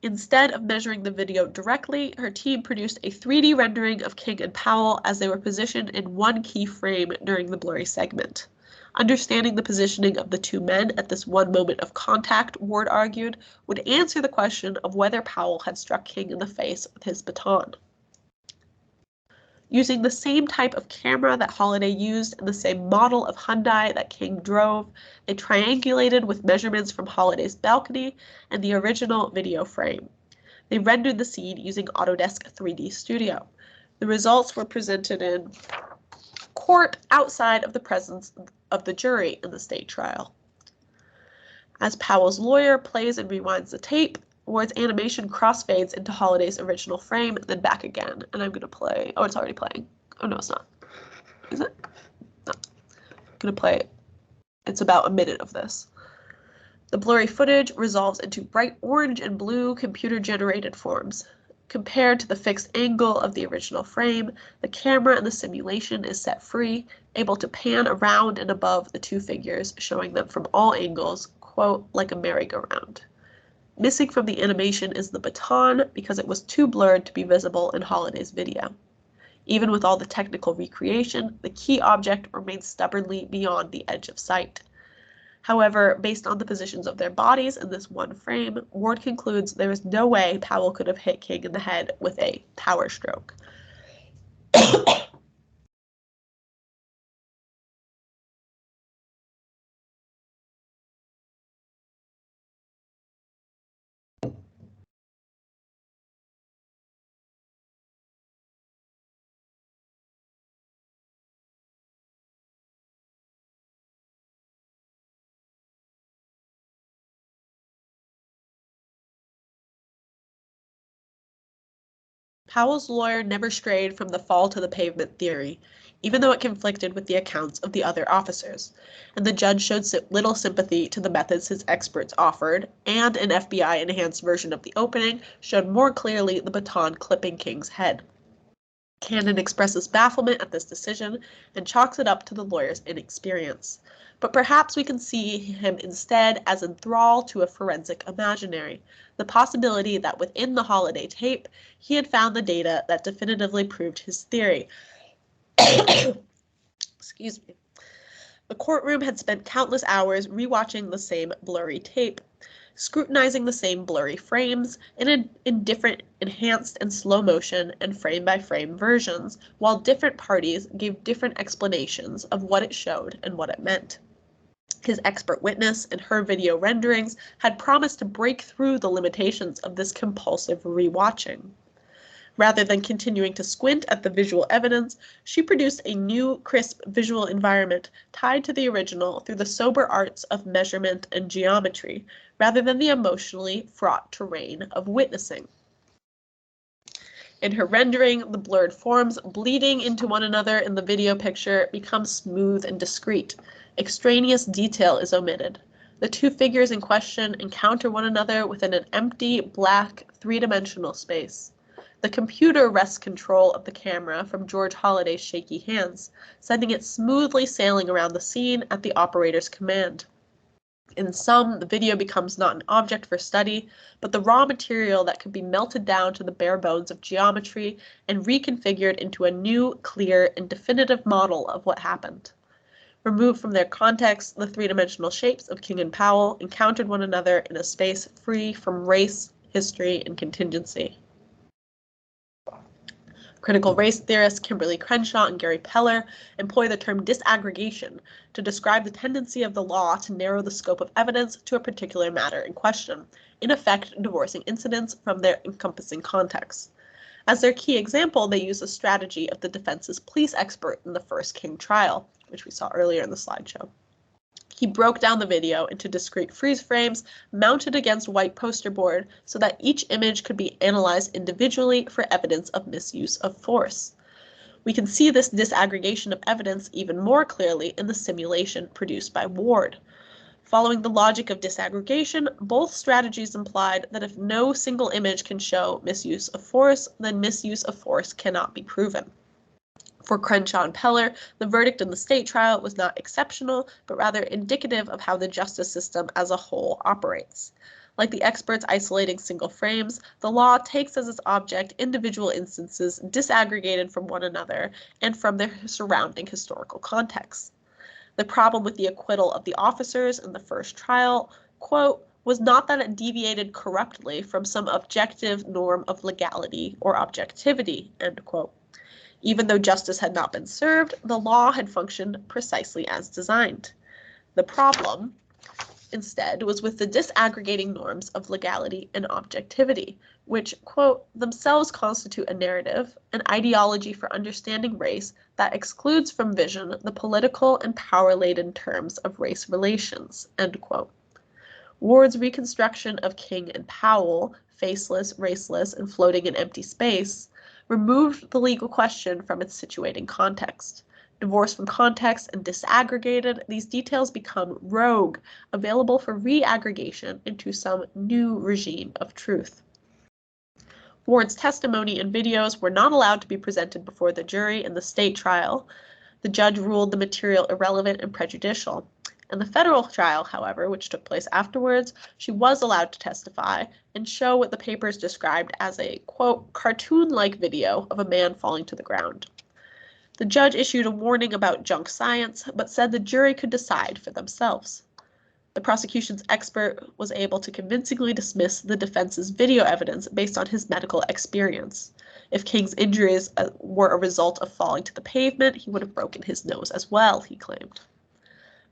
Instead of measuring the video directly, her team produced a 3D rendering of King and Powell as they were positioned in one key frame during the blurry segment. Understanding the positioning of the two men at this one moment of contact, Ward argued, would answer the question of whether Powell had struck King in the face with his baton. Using the same type of camera that Holliday used and the same model of Hyundai that King drove, they triangulated with measurements from Holliday's balcony and the original video frame. They rendered the scene using Autodesk 3D Studio. The results were presented in court outside of the presence of the jury in the state trial. As Powell's lawyer plays and rewinds the tape, Ward's animation crossfades into Holliday's original frame, then back again. And I'm going to play. Oh, it's already playing. Oh, no, it's not. Is it? No. I'm going to play. It's about a minute of this. The blurry footage resolves into bright orange and blue computer-generated forms. Compared to the fixed angle of the original frame, the camera in the simulation is set free, able to pan around and above the two figures, showing them from all angles, quote, like a merry-go-round. Missing from the animation is the baton because it was too blurred to be visible in Holliday's video. Even with all the technical recreation, the key object remains stubbornly beyond the edge of sight. However, based on the positions of their bodies in this one frame, Ward concludes there is no way Powell could have hit King in the head with a power stroke. Powell's lawyer never strayed from the fall to the pavement theory, even though it conflicted with the accounts of the other officers, and the judge showed little sympathy to the methods his experts offered, and an FBI-enhanced version of the opening showed more clearly the baton clipping King's head. Cannon expresses bafflement at this decision and chalks it up to the lawyer's inexperience. But perhaps we can see him instead as enthralled to a forensic imaginary, the possibility that within the Holliday tape, he had found the data that definitively proved his theory. Excuse me. The courtroom had spent countless hours rewatching the same blurry tape, scrutinizing the same blurry frames in different enhanced and slow motion and frame-by-frame versions, while different parties gave different explanations of what it showed and what it meant. His expert witness and her video renderings had promised to break through the limitations of this compulsive rewatching. Rather than continuing to squint at the visual evidence, she produced a new, crisp visual environment tied to the original through the sober arts of measurement and geometry, rather than the emotionally fraught terrain of witnessing. In her rendering, the blurred forms bleeding into one another in the video picture become smooth and discrete. Extraneous detail is omitted. The two figures in question encounter one another within an empty, black, three-dimensional space. The computer wrests control of the camera from George Holliday's shaky hands, sending it smoothly sailing around the scene at the operator's command. In sum, the video becomes not an object for study, but the raw material that can be melted down to the bare bones of geometry and reconfigured into a new, clear, and definitive model of what happened. Removed from their context, the three-dimensional shapes of King and Powell encountered one another in a space free from race, history, and contingency. Critical race theorists Kimberly Crenshaw and Gary Peller employ the term disaggregation to describe the tendency of the law to narrow the scope of evidence to a particular matter in question, in effect divorcing incidents from their encompassing context. As their key example, they use the strategy of the defense's police expert in the first King trial, which we saw earlier in the slideshow. He broke down the video into discrete freeze frames mounted against white poster board so that each image could be analyzed individually for evidence of misuse of force. We can see this disaggregation of evidence even more clearly in the simulation produced by Ward. Following the logic of disaggregation, both strategies implied that if no single image can show misuse of force, then misuse of force cannot be proven. For Crenshaw and Peller, the verdict in the state trial was not exceptional, but rather indicative of how the justice system as a whole operates. Like the experts isolating single frames, the law takes as its object individual instances disaggregated from one another and from their surrounding historical context. The problem with the acquittal of the officers in the first trial, quote, was not that it deviated corruptly from some objective norm of legality or objectivity, end quote. Even though justice had not been served, the law had functioned precisely as designed. The problem, instead, was with the disaggregating norms of legality and objectivity, which, quote, themselves constitute a narrative, an ideology for understanding race that excludes from vision the political and power-laden terms of race relations, end quote. Ward's reconstruction of King and Powell, faceless, raceless, and floating in empty space, removed the legal question from its situating context. Divorced from context and disaggregated, these details become rogue, available for re-aggregation into some new regime of truth. Ward's testimony and videos were not allowed to be presented before the jury in the state trial. The judge ruled the material irrelevant and prejudicial. In the federal trial, however, which took place afterwards, she was allowed to testify and show what the papers described as a, quote, cartoon-like video of a man falling to the ground. The judge issued a warning about junk science, but said the jury could decide for themselves. The prosecution's expert was able to convincingly dismiss the defense's video evidence based on his medical experience. If King's injuries were a result of falling to the pavement, he would have broken his nose as well, he claimed.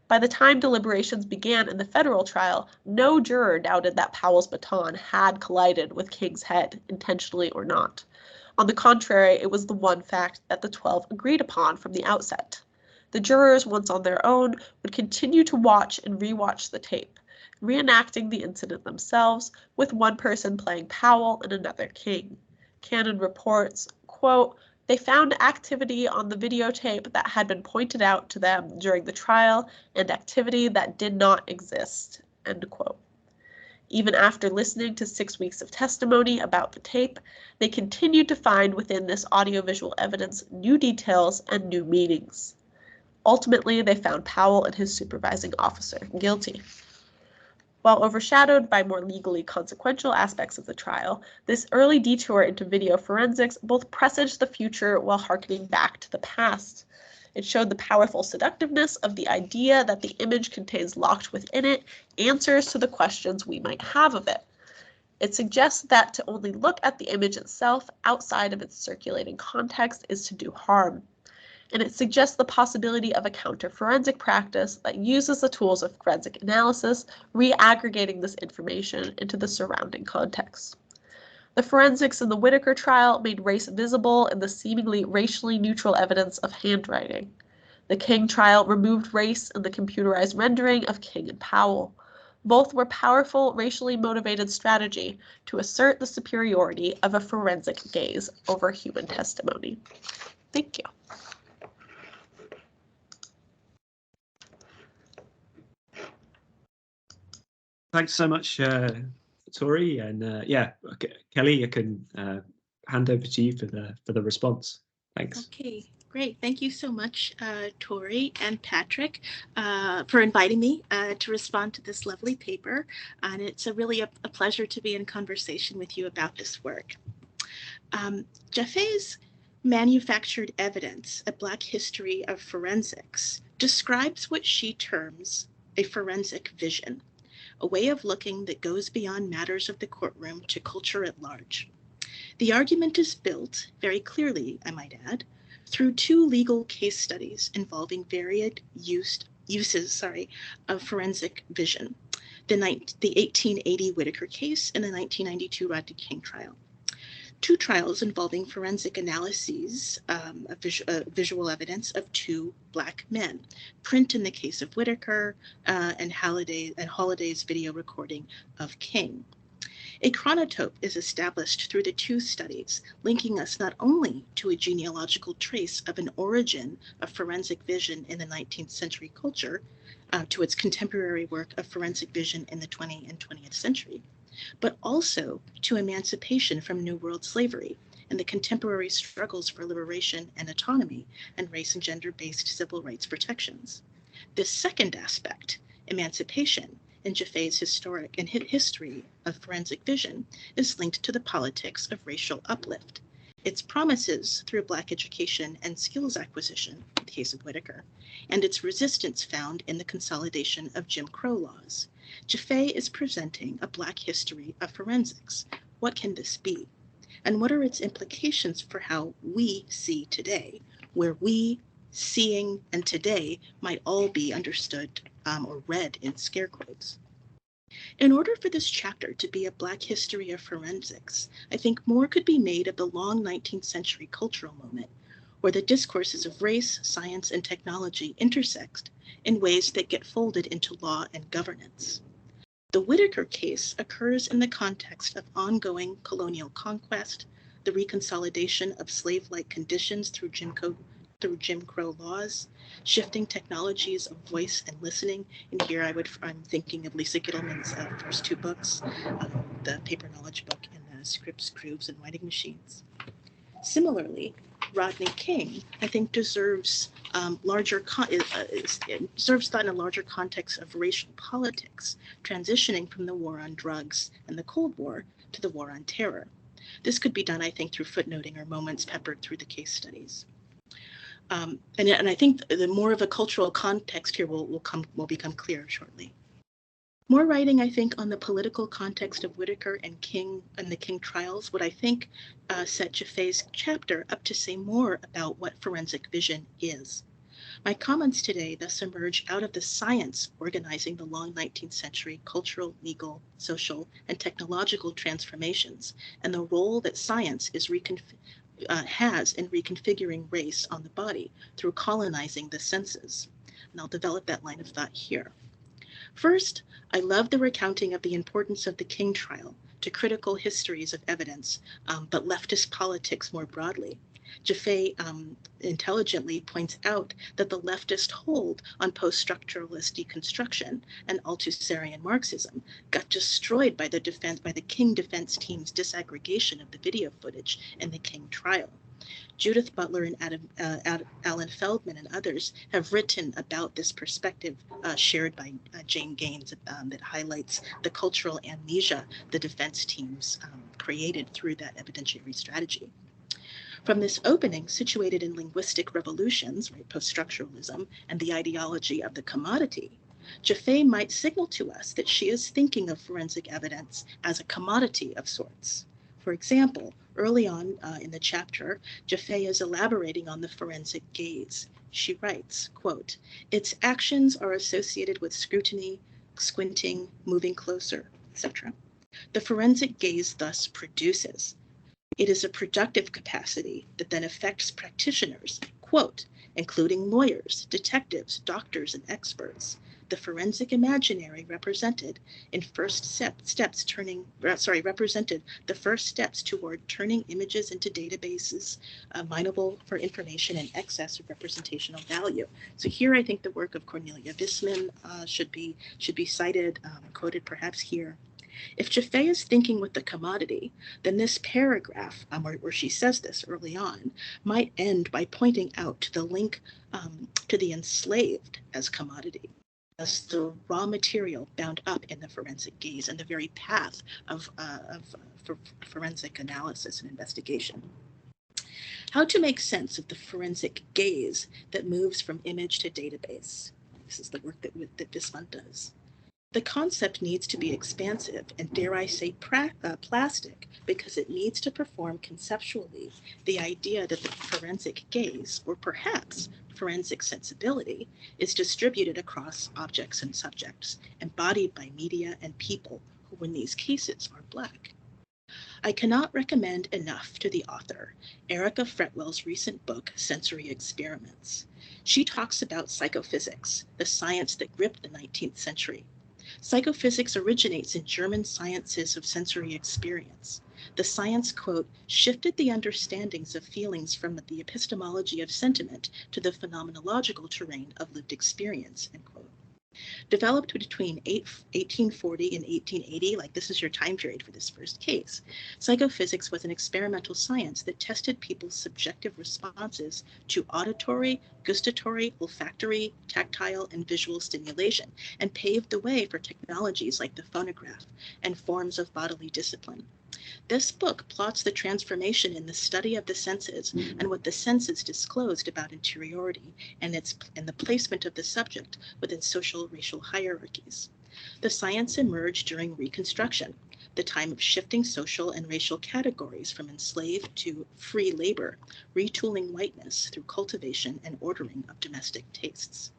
By the time deliberations began in the federal trial, no juror doubted that Powell's baton had collided with King's head, intentionally or not. On the contrary, it was the one fact that the 12 agreed upon from the outset. The jurors, once on their own, would continue to watch and rewatch the tape, reenacting the incident themselves, with one person playing Powell and another King. Cannon reports, quote, they found activity on the videotape that had been pointed out to them during the trial and activity that did not exist, end quote. Even after listening to 6 weeks of testimony about the tape, they continued to find within this audiovisual evidence new details and new meanings. Ultimately, they found Powell and his supervising officer guilty. While overshadowed by more legally consequential aspects of the trial, this early detour into video forensics both presaged the future while harkening back to the past. It showed the powerful seductiveness of the idea that the image contains locked within it answers to the questions we might have of it. It suggests that to only look at the image itself outside of its circulating context is to do harm. And it suggests the possibility of a counter-forensic practice that uses the tools of forensic analysis, re-aggregating this information into the surrounding context. The forensics in the Whittaker trial made race visible in the seemingly racially neutral evidence of handwriting. The King trial removed race in the computerized rendering of King and Powell. Both were powerful, racially motivated strategy to assert the superiority of a forensic gaze over human testimony. Thank you. Thanks so much, Tory, and yeah, okay, Kelly, I can hand over to you for the response. Thanks. Okay, great. Thank you so much, Tory and Patrick, for inviting me to respond to this lovely paper. And it's really a pleasure to be in conversation with you about this work. Jeffay's Manufactured Evidence, A Black History of Forensics describes what she terms a forensic vision, a way of looking that goes beyond matters of the courtroom to culture at large. The argument is built, very clearly, I might add, through two legal case studies involving varied uses of forensic vision, the 1880 Whittaker case and the 1992 Rodney King trial. Two trials involving forensic analyses of visual evidence of two Black men, print in the case of Whittaker and Holliday's video recording of King. A chronotope is established through the two studies, linking us not only to a genealogical trace of an origin of forensic vision in the 19th century culture, to its contemporary work of forensic vision in the 20th and 20th century, but also to emancipation from New World slavery and the contemporary struggles for liberation and autonomy and race and gender-based civil rights protections. This second aspect, emancipation, in Jeffay's history of forensic vision, is linked to the politics of racial uplift, its promises through Black education and skills acquisition, in the case of Whittaker, and its resistance found in the consolidation of Jim Crow laws. Jeffay is presenting a Black history of forensics. What can this be? And what are its implications for how we see today, where we, seeing, and today might all be understood or read in scare quotes? In order for this chapter to be a Black history of forensics, I think more could be made of the long 19th century cultural moment, where the discourses of race, science, and technology intersect in ways that get folded into law and governance. The Whittaker case occurs in the context of ongoing colonial conquest, the reconsolidation of slave-like conditions through Jim Crow laws, shifting technologies of voice and listening. And here I'm thinking of Lisa Gittleman's first two books, the Paper Knowledge book and the Scripts, Grooves, and Writing Machines. Similarly, Rodney King, I think, deserves thought in a larger context of racial politics, transitioning from the war on drugs and the Cold War to the war on terror. This could be done, I think, through footnoting or moments peppered through the case studies. And I think the more of a cultural context here will become clear shortly. More writing, I think, on the political context of Whittaker and King and the King trials would, I think, set Jeffay's chapter up to say more about what forensic vision is. My comments today thus emerge out of the science organizing the long 19th century cultural, legal, social, and technological transformations, and the role that science is has in reconfiguring race on the body through colonizing the senses. And I'll develop that line of thought here. First, I love the recounting of the importance of the King trial to critical histories of evidence, but leftist politics more broadly. Jeffay intelligently points out that the leftist hold on post-structuralist deconstruction and Althusserian Marxism got destroyed by the King defense team's disaggregation of the video footage in the King trial. Judith Butler and Alan Feldman and others have written about this perspective shared by Jane Gaines that highlights the cultural amnesia the defense teams created through that evidentiary strategy. From this opening, situated in linguistic revolutions, right, post-structuralism, and the ideology of the commodity, Jeffay might signal to us that she is thinking of forensic evidence as a commodity of sorts. For example, early on in the chapter, Jeffay is elaborating on the forensic gaze. She writes, quote, "Its actions are associated with scrutiny, squinting, moving closer, etc. The forensic gaze thus produces. It is a productive capacity that then affects practitioners, quote, including lawyers, detectives, doctors, and experts. The forensic imaginary represented the first steps toward turning images into databases mineable for information in excess of representational value." So here I think the work of Cornelia Visman should be cited, quoted perhaps here. If Jeffay is thinking with the commodity, then this paragraph, where she says this early on, might end by pointing out to the link to the enslaved as commodity, as the raw material bound up in the forensic gaze and the very path of forensic analysis and investigation. How to make sense of the forensic gaze that moves from image to database. This is the work that this one does. The concept needs to be expansive and, dare I say, plastic, because it needs to perform conceptually the idea that the forensic gaze, or perhaps forensic sensibility, is distributed across objects and subjects, embodied by media and people who in these cases are Black. I cannot recommend enough to the author Erica Fretwell's recent book, Sensory Experiments. She talks about psychophysics, the science that gripped the 19th century. Psychophysics originates in German sciences of sensory experience. The science, quote, shifted the understandings of feelings from the epistemology of sentiment to the phenomenological terrain of lived experience, end quote. Developed between 1840 and 1880, like this is your time period for this first case, psychophysics was an experimental science that tested people's subjective responses to auditory, gustatory, olfactory, tactile, and visual stimulation, and paved the way for technologies like the phonograph and forms of bodily discipline. This book plots the transformation in the study of the senses and what the senses disclosed about interiority and the placement of the subject within social racial hierarchies. The science emerged during Reconstruction, the time of shifting social and racial categories from enslaved to free labor, retooling whiteness through cultivation and ordering of domestic tastes.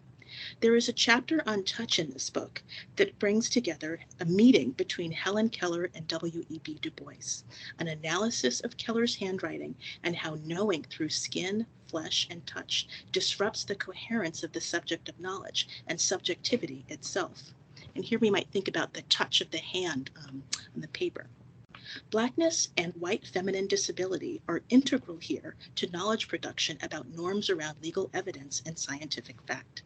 There is a chapter on touch in this book that brings together a meeting between Helen Keller and W.E.B. Du Bois, an analysis of Keller's handwriting and how knowing through skin, flesh, and touch disrupts the coherence of the subject of knowledge and subjectivity itself. And here we might think about the touch of the hand on the paper. Blackness and white feminine disability are integral here to knowledge production about norms around legal evidence and scientific fact.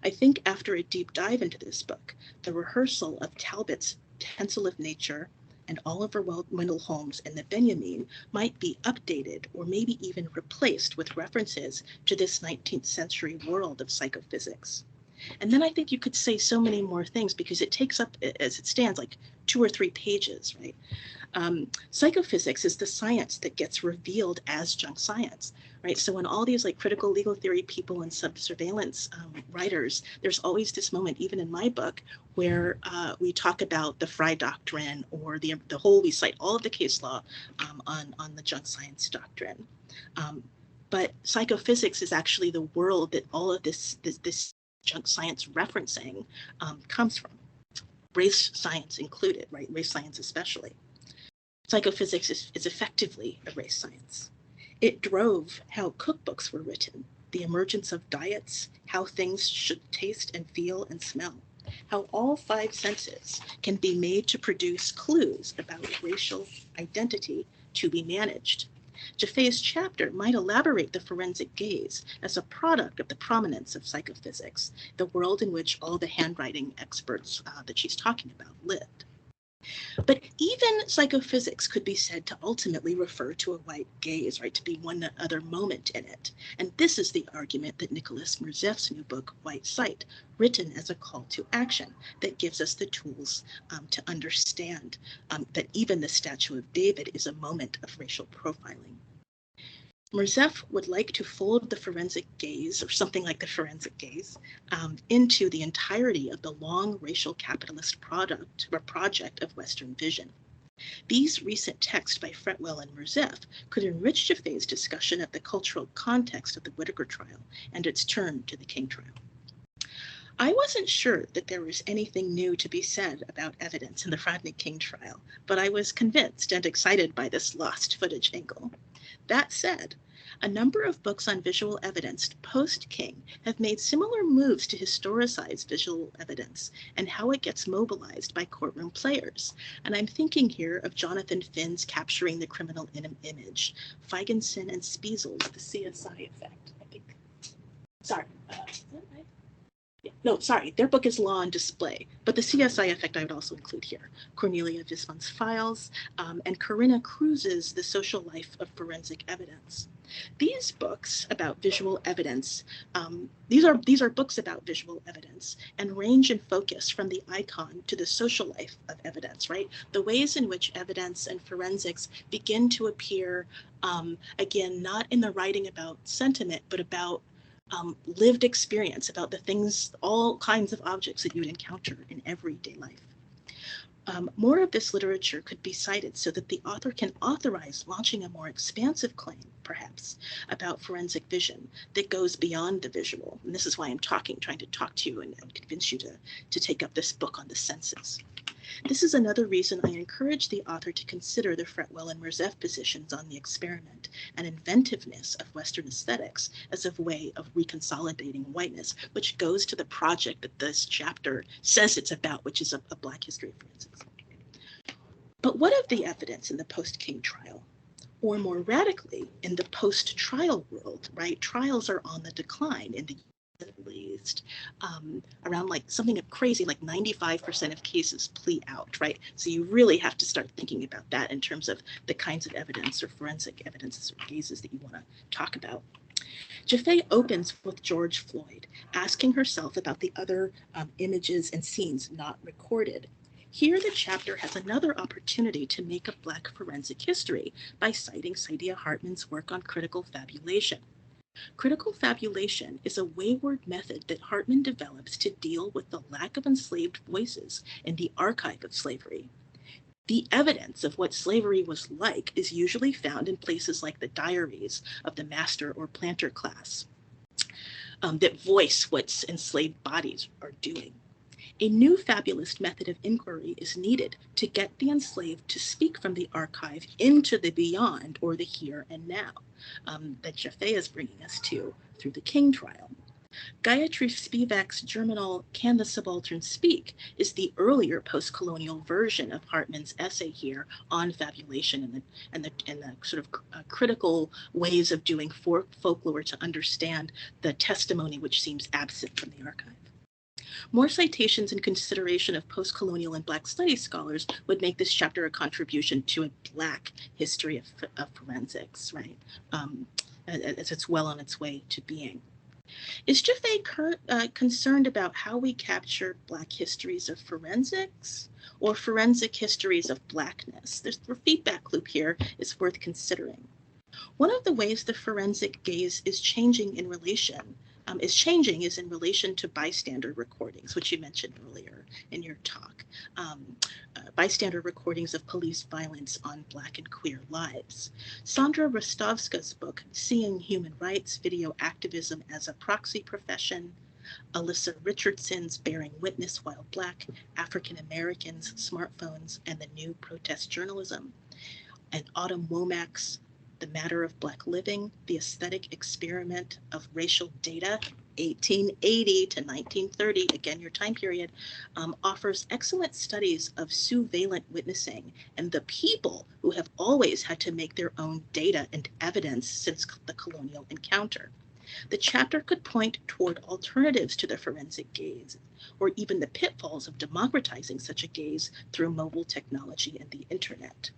I think after a deep dive into this book, the rehearsal of Talbot's Tinsel of Nature and Oliver Wendell Holmes and the Benjamin might be updated or maybe even replaced with references to this 19th century world of psychophysics. And then I think you could say so many more things because it takes up, as it stands, like 2 or 3 pages, right? Psychophysics is the science that gets revealed as junk science, right? So in all these like critical legal theory people and surveillance writers, there's always this moment, even in my book, where we talk about the Frye Doctrine or the whole, we cite all of the case law on the junk science doctrine. But psychophysics is actually the world that all of this junk science referencing comes from, race science included, right? Race science especially. Psychophysics is effectively a race science. It drove how cookbooks were written, the emergence of diets, how things should taste and feel and smell, how all 5 senses can be made to produce clues about racial identity to be managed. Jeffay's chapter might elaborate the forensic gaze as a product of the prominence of psychophysics, the world in which all the handwriting experts that she's talking about lived. But even psychophysics could be said to ultimately refer to a white gaze, right, to be one other moment in it. And this is the argument that Nicholas Merzeff's new book, White Sight, written as a call to action, that gives us the tools to understand that even the Statue of David is a moment of racial profiling. Merzeff would like to fold the forensic gaze, or something like the forensic gaze, into the entirety of the long racial capitalist project of Western vision. These recent texts by Fretwell and Merzeff could enrich Jeffay's discussion of the cultural context of the Whittaker trial and its turn to the King trial. I wasn't sure that there was anything new to be said about evidence in the Rodney King trial, but I was convinced and excited by this lost footage angle. That said, a number of books on visual evidence post-King have made similar moves to historicize visual evidence and how it gets mobilized by courtroom players. And I'm thinking here of Jonathan Finn's Capturing the Criminal Image, Feigenson and Spiesel's The CSI Effect, I think. Sorry, is that right? no, sorry, their book is Law on Display, but the CSI effect I would also include here. Cornelia Vismund's Files, and Corinna Cruz's The Social Life of Forensic Evidence. These books about visual evidence, these are books about visual evidence and range in focus from the icon to the social life of evidence, right? The ways in which evidence and forensics begin to appear, again, not in the writing about sentiment, but about lived experience, about the things, all kinds of objects that you would encounter in everyday life. More of this literature could be cited so that the author can authorize launching a more expansive claim, perhaps, about forensic vision that goes beyond the visual. And this is why I'm trying to talk to you and convince you to take up this book on the senses. This is another reason I encourage the author to consider the Fretwell and Merzef positions on the experiment and inventiveness of Western aesthetics as a way of reconsolidating whiteness, which goes to the project that this chapter says it's about, which is a Black history of forensics. But what of the evidence in the post-King trial? Or more radically, in the post-trial world, right? Trials are on the decline in the at least, around like something crazy, like 95% of cases plea out, right? So you really have to start thinking about that in terms of the kinds of evidence or forensic evidences or cases that you want to talk about. Jeffay opens with George Floyd, asking herself about the other images and scenes not recorded. Here, the chapter has another opportunity to make a Black forensic history by citing Saidiya Hartman's work on critical fabulation. Critical fabulation is a wayward method that Hartman develops to deal with the lack of enslaved voices in the archive of slavery. The evidence of what slavery was like is usually found in places like the diaries of the master or planter class that voice what enslaved bodies are doing. A new fabulist method of inquiry is needed to get the enslaved to speak from the archive into the beyond or the here and now that Jeffay is bringing us to through the King trial. Gayatri Spivak's germinal Can the Subaltern Speak is the earlier post-colonial version of Hartman's essay here on fabulation and the sort of critical ways of doing folklore to understand the testimony which seems absent from the archive. More citations and consideration of post-colonial and Black studies scholars would make this chapter a contribution to a Black history of forensics, right? As it's well on its way to being. Is Jeffay concerned about how we capture Black histories of forensics or forensic histories of Blackness? The feedback loop here is worth considering. One of the ways the forensic gaze is changing in relation to bystander recordings, which you mentioned earlier in your talk. Bystander recordings of police violence on Black and queer lives. Sandra Rostovska's book, Seeing Human Rights, Video Activism as a Proxy Profession, Alyssa Richardson's Bearing Witness While Black, African Americans, Smartphones, and the New Protest Journalism, and Autumn Womack's The Matter of Black Living, The Aesthetic Experiment of Racial Data, 1880 to 1930, again, your time period, offers excellent studies of surveillance witnessing and the people who have always had to make their own data and evidence since the colonial encounter. The chapter could point toward alternatives to the forensic gaze, or even the pitfalls of democratizing such a gaze through mobile technology and the internet.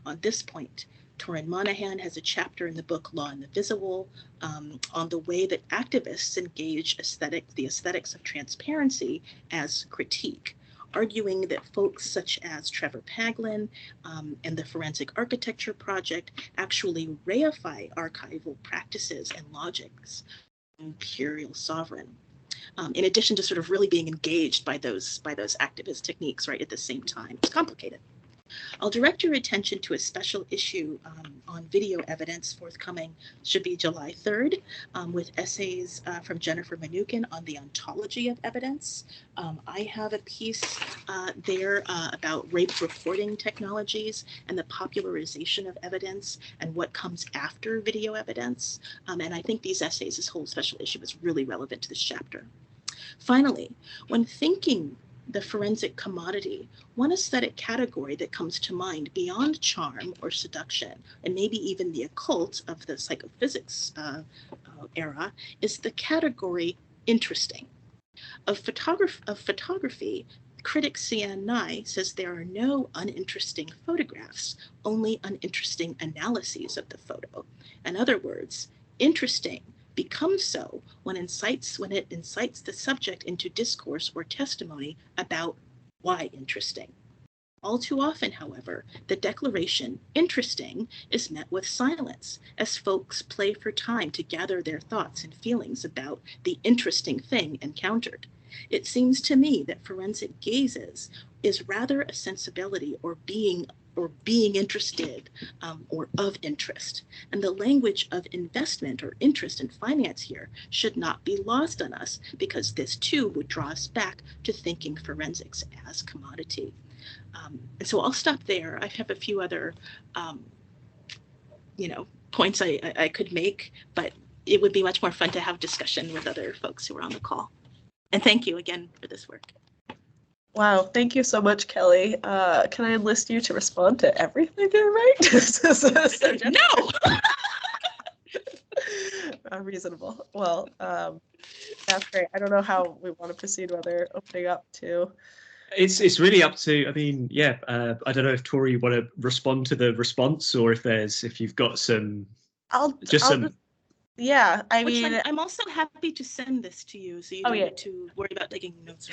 On this point, Torin Monahan has a chapter in the book Law and the Visible on the way that activists engage the aesthetics of transparency as critique, arguing that folks such as Trevor Paglin and the Forensic Architecture Project actually reify archival practices and logics of imperial sovereign. In addition to sort of really being engaged by those activist techniques, right, at the same time. It's complicated. I'll direct your attention to a special issue on video evidence forthcoming, should be July 3rd, with essays from Jennifer Mnookin on the ontology of evidence. I have a piece there about rape reporting technologies and the popularization of evidence and what comes after video evidence. And I think these essays, this whole special issue, is really relevant to this chapter. Finally, when thinking the forensic commodity, one aesthetic category that comes to mind beyond charm or seduction, and maybe even the occult of the psychophysics era, is the category interesting. Of photography, critic Sian Nye says there are no uninteresting photographs, only uninteresting analyses of the photo. In other words, interesting becomes so when it incites the subject into discourse or testimony about why interesting. All too often, however, the declaration, interesting, is met with silence as folks play for time to gather their thoughts and feelings about the interesting thing encountered. It seems to me that forensic gazes is rather a sensibility or being interested or of interest. And the language of investment or interest in finance here should not be lost on us, because this too would draw us back to thinking forensics as commodity. And so I'll stop there. I have a few other, points I could make, but it would be much more fun to have discussion with other folks who are on the call. And thank you again for this work. Wow, thank you so much, Kelly. Can I enlist you to respond to everything I write? No! Reasonable. Well, that's great. I don't know how we want to proceed, whether opening up to... It's really up to, I mean, yeah, I don't know if Tory, you want to respond to the response, or if you've got some, yeah, I mean, I'm also happy to send this to you, so you don't need to worry about taking notes.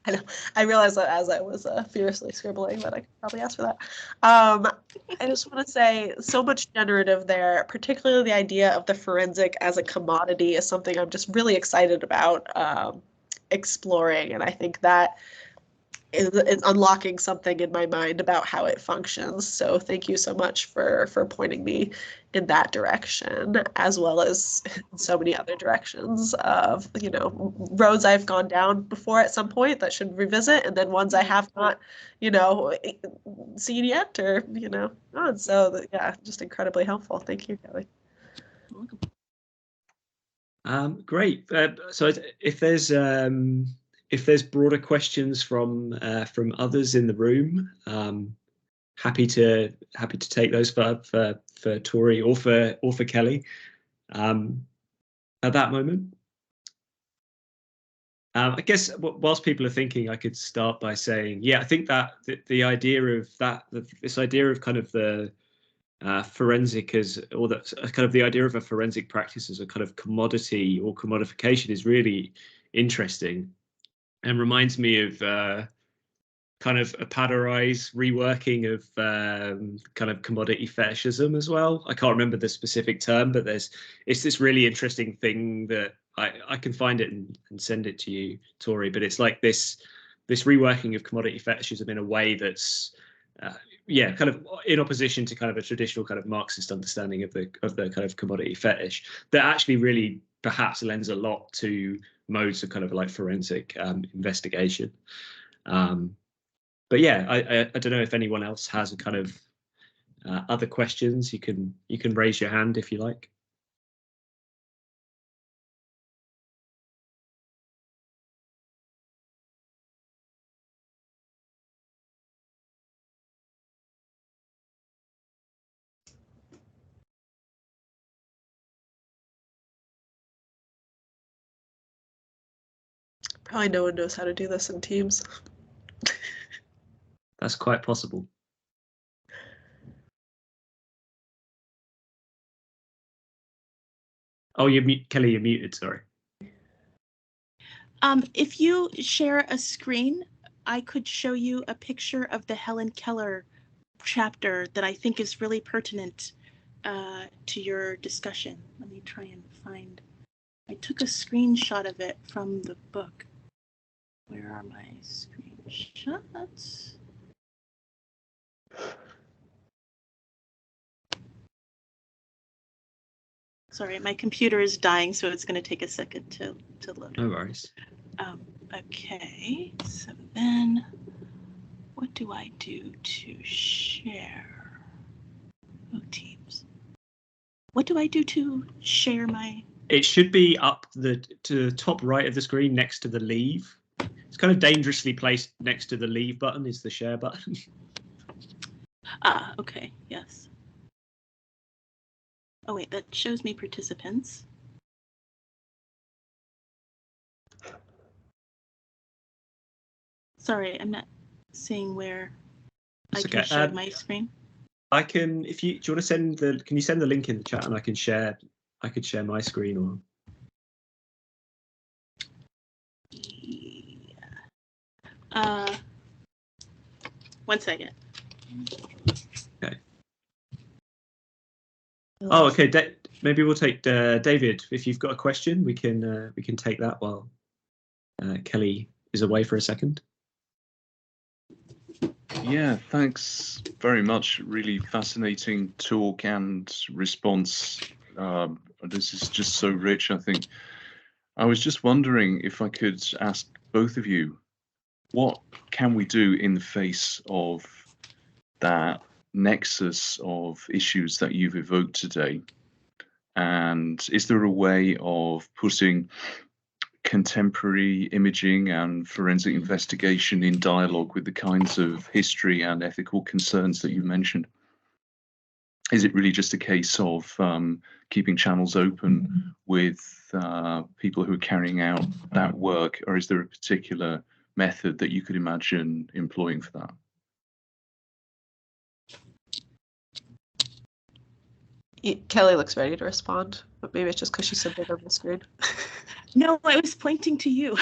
I know. I realized that as I was furiously scribbling, that I could probably ask for that. I just want to say, so much generative there, particularly the idea of the forensic as a commodity is something I'm just really excited about exploring, and I think that is unlocking something in my mind about how it functions. So thank you so much for pointing me in that direction, as well as in so many other directions of, roads I've gone down before at some point that should revisit, and then ones I have not, seen yet, or, so yeah, just incredibly helpful. Thank you, Kelly. You're welcome. Great. So if there's broader questions from others in the room, happy to take those for Tory or for Kelly at that moment. I guess whilst people are thinking, I could start by saying, yeah, I think that the idea of this idea of kind of the forensic kind of the idea of a forensic practice as a kind of commodity or commodification is really interesting, and reminds me of kind of a Paderais reworking of kind of commodity fetishism as well. I can't remember the specific term, but it's this really interesting thing that I can find it and send it to you, Tory. But it's like this reworking of commodity fetishism in a way that's kind of in opposition to kind of a traditional kind of Marxist understanding of the kind of commodity fetish that actually really perhaps lends a lot to modes of kind of like forensic investigation. But yeah, I don't know if anyone else has a kind of other questions. You can raise your hand if you like. Probably no one knows how to do this in Teams. That's quite possible. Oh, Kelly, you're muted, sorry. If you share a screen, I could show you a picture of the Helen Keller chapter that I think is really pertinent to your discussion. Let me try and find. I took a screenshot of it from the book. Where are my screenshots? Sorry, my computer is dying, so it's going to take a second to load. No worries. Okay, so then what do I do to share? Oh, Teams. What do I do to share my... It should be up to the top right of the screen next to the leave. It's kind of dangerously placed next to the leave button is the share button. Ah, okay, yes. Oh wait, that shows me participants. Sorry, I'm not seeing where It's I can okay. share my screen. I can, if you, do you want to send the, can you send the link in the chat and I could share my screen or? Yeah. 1 second. Okay. Oh, okay. Maybe we'll take David. If you've got a question, we can take that while Kelly is away for a second. Yeah, thanks very much. Really fascinating talk and response. This is just so rich, I think. I was just wondering if I could ask both of you, what can we do in the face of that nexus of issues that you've evoked today? And is there a way of putting contemporary imaging and forensic investigation in dialogue with the kinds of history and ethical concerns that you mentioned? Is it really just a case of keeping channels open with people who are carrying out that work, or is there a particular method that you could imagine employing for that? Kelly looks ready to respond, but maybe it's just because she's so big on the screen. No, I was pointing to you.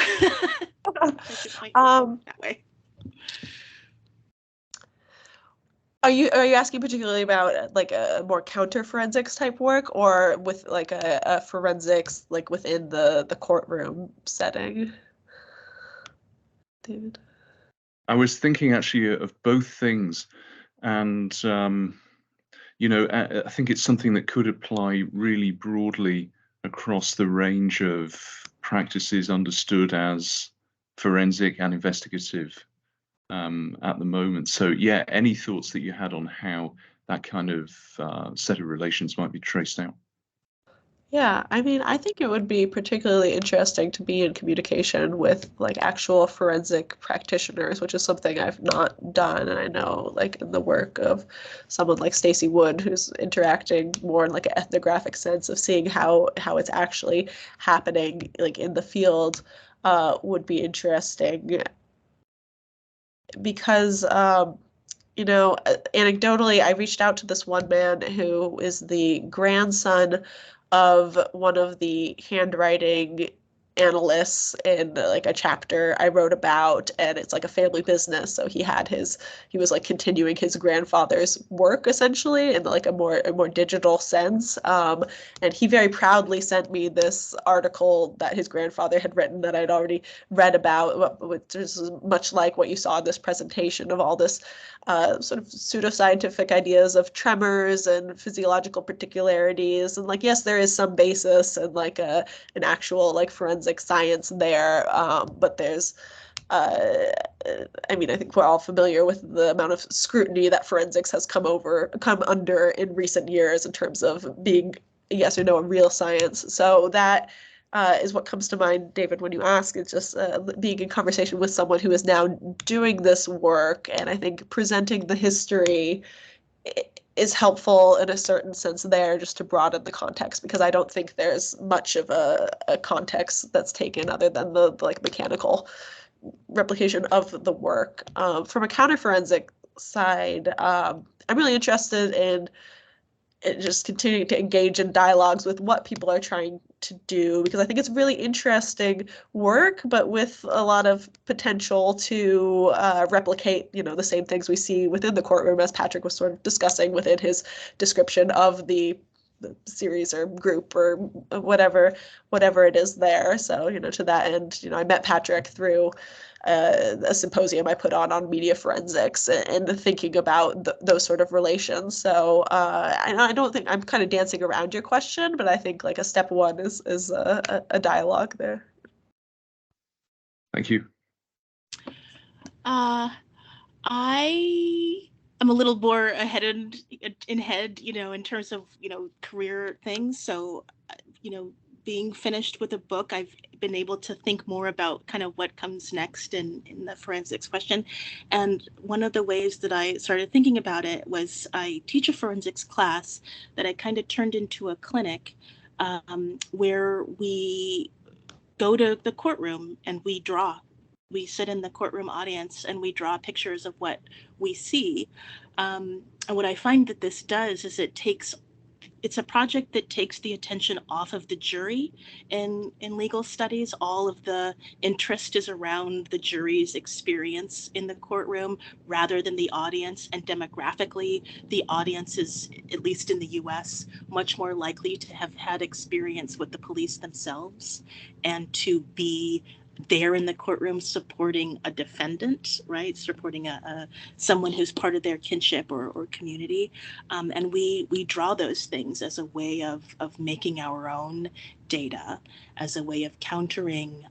Point that way. Are you asking particularly about like a more counter forensics type work, or with like a forensics like within the courtroom setting? David? I was thinking actually of both things, and you know, I think it's something that could apply really broadly across the range of practices understood as forensic and investigative at the moment. So yeah, any thoughts that you had on how that kind of set of relations might be traced out? Yeah, I mean, I think it would be particularly interesting to be in communication with like actual forensic practitioners, which is something I've not done. And I know like in the work of someone like Stacey Wood, who's interacting more in like an ethnographic sense of seeing how it's actually happening like in the field, would be interesting because you know, anecdotally, I reached out to this one man who is the grandson of one of the handwriting analysts in like a chapter I wrote about, and it's like a family business. So he was like continuing his grandfather's work essentially in like a more digital sense. And he very proudly sent me this article that his grandfather had written that I'd already read about, which is much like what you saw in this presentation of all this sort of pseudoscientific ideas of tremors and physiological particularities. And like, yes, there is some basis and like an actual like forensic science there, but there's I mean, I think we're all familiar with the amount of scrutiny that forensics has come under in recent years in terms of being, yes or no, a real science. So that is what comes to mind, David, when you ask. It's just being in conversation with someone who is now doing this work, and I think presenting the history is helpful in a certain sense there, just to broaden the context, because I don't think there's much of a context that's taken other than the like mechanical replication of the work. From a counterforensic side, I'm really interested in just continuing to engage in dialogues with what people are trying to do, because I think it's really interesting work, but with a lot of potential to replicate, you know, the same things we see within the courtroom, as Patrick was sort of discussing within his description of the series or group or whatever it is there. So, you know, to that end, you know, I met Patrick through a symposium I put on media forensics and thinking about those sort of relations. So I don't think I'm kind of dancing around your question, but I think like a step one is a dialogue there. Thank you. I am a little more ahead in head, you know, in terms of, you know, career things. So, you know, being finished with a book, I've been able to think more about kind of what comes next in the forensics question. And one of the ways that I started thinking about it was I teach a forensics class that I kind of turned into a clinic, where we go to the courtroom and we draw we sit in the courtroom audience and we draw pictures of what we see. And what I find that this does is it's a project that takes the attention off of the jury in legal studies. All of the interest is around the jury's experience in the courtroom rather than the audience. And demographically, the audience is, at least in the US, much more likely to have had experience with the police themselves and to be there in the courtroom supporting a defendant, right? Supporting someone who's part of their kinship or community. And we draw those things as a way of making our own data, as a way of countering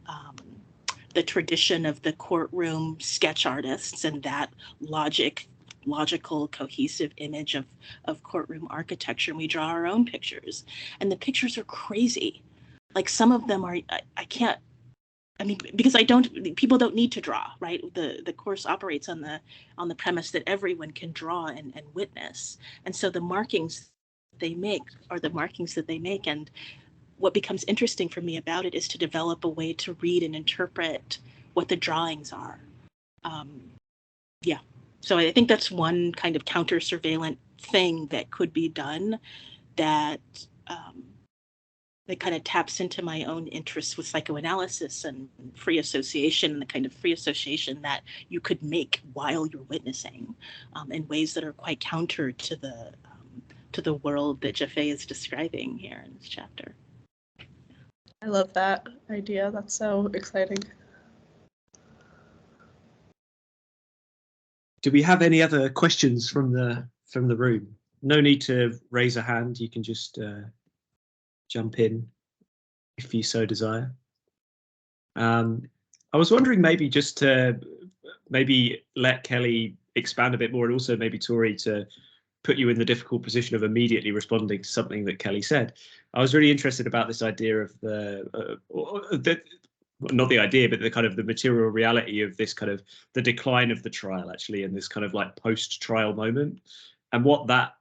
the tradition of the courtroom sketch artists and that logical, cohesive image of courtroom architecture. And we draw our own pictures. And the pictures are crazy. Like some of them are, because people don't need to draw, right? The course operates on the premise that everyone can draw and witness. And so the markings they make are the markings that they make. And what becomes interesting for me about it is to develop a way to read and interpret what the drawings are. So I think that's one kind of counter surveillance thing that could be done that kind of taps into my own interests with psychoanalysis and free association, and the kind of free association that you could make while you're witnessing in ways that are quite counter to the world that Jeffay is describing here in this chapter. I love that idea. That's so exciting. Do we have any other questions from the room? No need to raise a hand. You can just jump in if you so desire. I was wondering maybe just to let Kelli expand a bit more, and also maybe Tory to put you in the difficult position of immediately responding to something that Kelli said. I was really interested about this idea of not the idea, but the kind of the material reality of this kind of the decline of the trial, actually, and this kind of like post-trial moment, and what that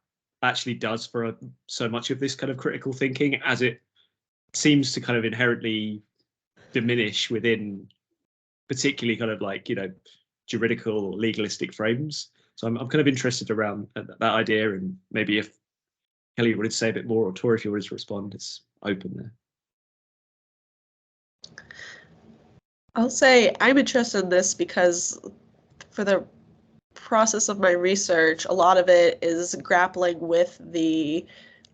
actually does for so much of this kind of critical thinking, as it seems to kind of inherently diminish within particularly kind of like, juridical or legalistic frames. So I'm kind of interested around that idea, and maybe if Kelli wanted to say a bit more, or Tory, if you wanted to respond, it's open there. I'll say I'm interested in this because for the process of my research, a lot of it is grappling with the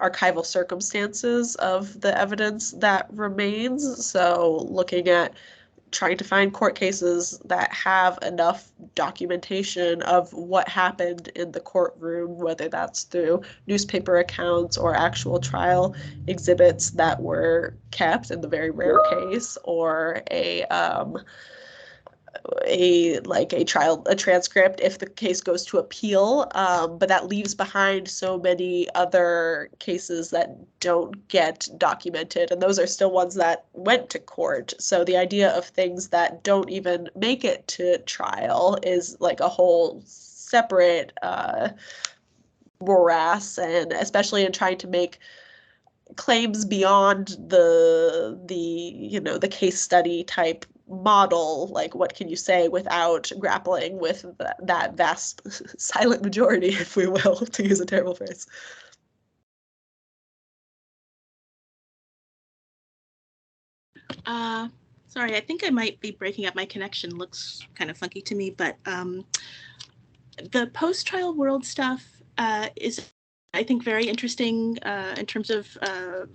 archival circumstances of the evidence that remains. So looking at trying to find court cases that have enough documentation of what happened in the courtroom, whether that's through newspaper accounts or actual trial exhibits that were kept in the very rare case, or a transcript if the case goes to appeal, but that leaves behind so many other cases that don't get documented, and those are still ones that went to court. So the idea of things that don't even make it to trial is like a whole separate morass, and especially in trying to make claims beyond the case study type model, like what can you say without grappling with that vast silent majority, if we will, to use a terrible phrase. Sorry, I think I might be breaking up. My connection looks kind of funky to me, but the post-trial world stuff is, I think, very interesting in terms of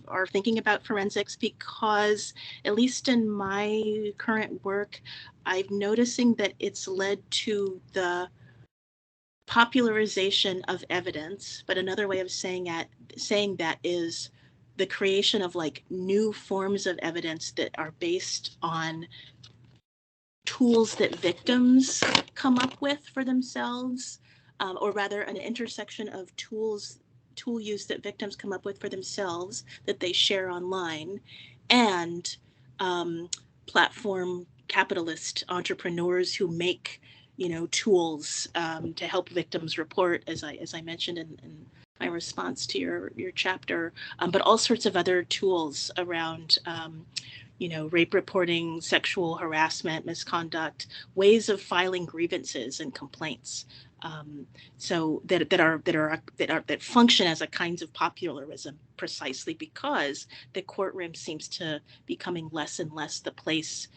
our thinking about forensics, because at least in my current work, I'm noticing that it's led to the popularization of evidence. But another way of saying that is the creation of like new forms of evidence that are based on tools that victims come up with for themselves, or rather an intersection of tool use that victims come up with for themselves that they share online, and platform capitalist entrepreneurs who make tools to help victims report, as I mentioned in my response to your chapter, but all sorts of other tools around rape reporting, sexual harassment, misconduct, ways of filing grievances and complaints. So that function as a kind of popularism, precisely because the courtroom seems to becoming less and less the place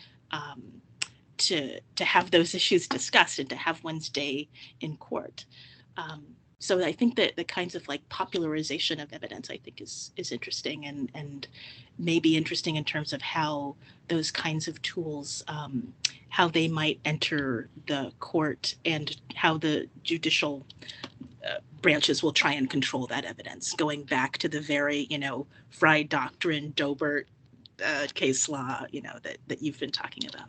to have those issues discussed and to have one's day in court. So I think that the kinds of like popularization of evidence, I think, is interesting and maybe interesting in terms of how those kinds of tools, how they might enter the court and how the judicial branches will try and control that evidence, going back to the very, Frye Doctrine, Dobert case law, that you've been talking about.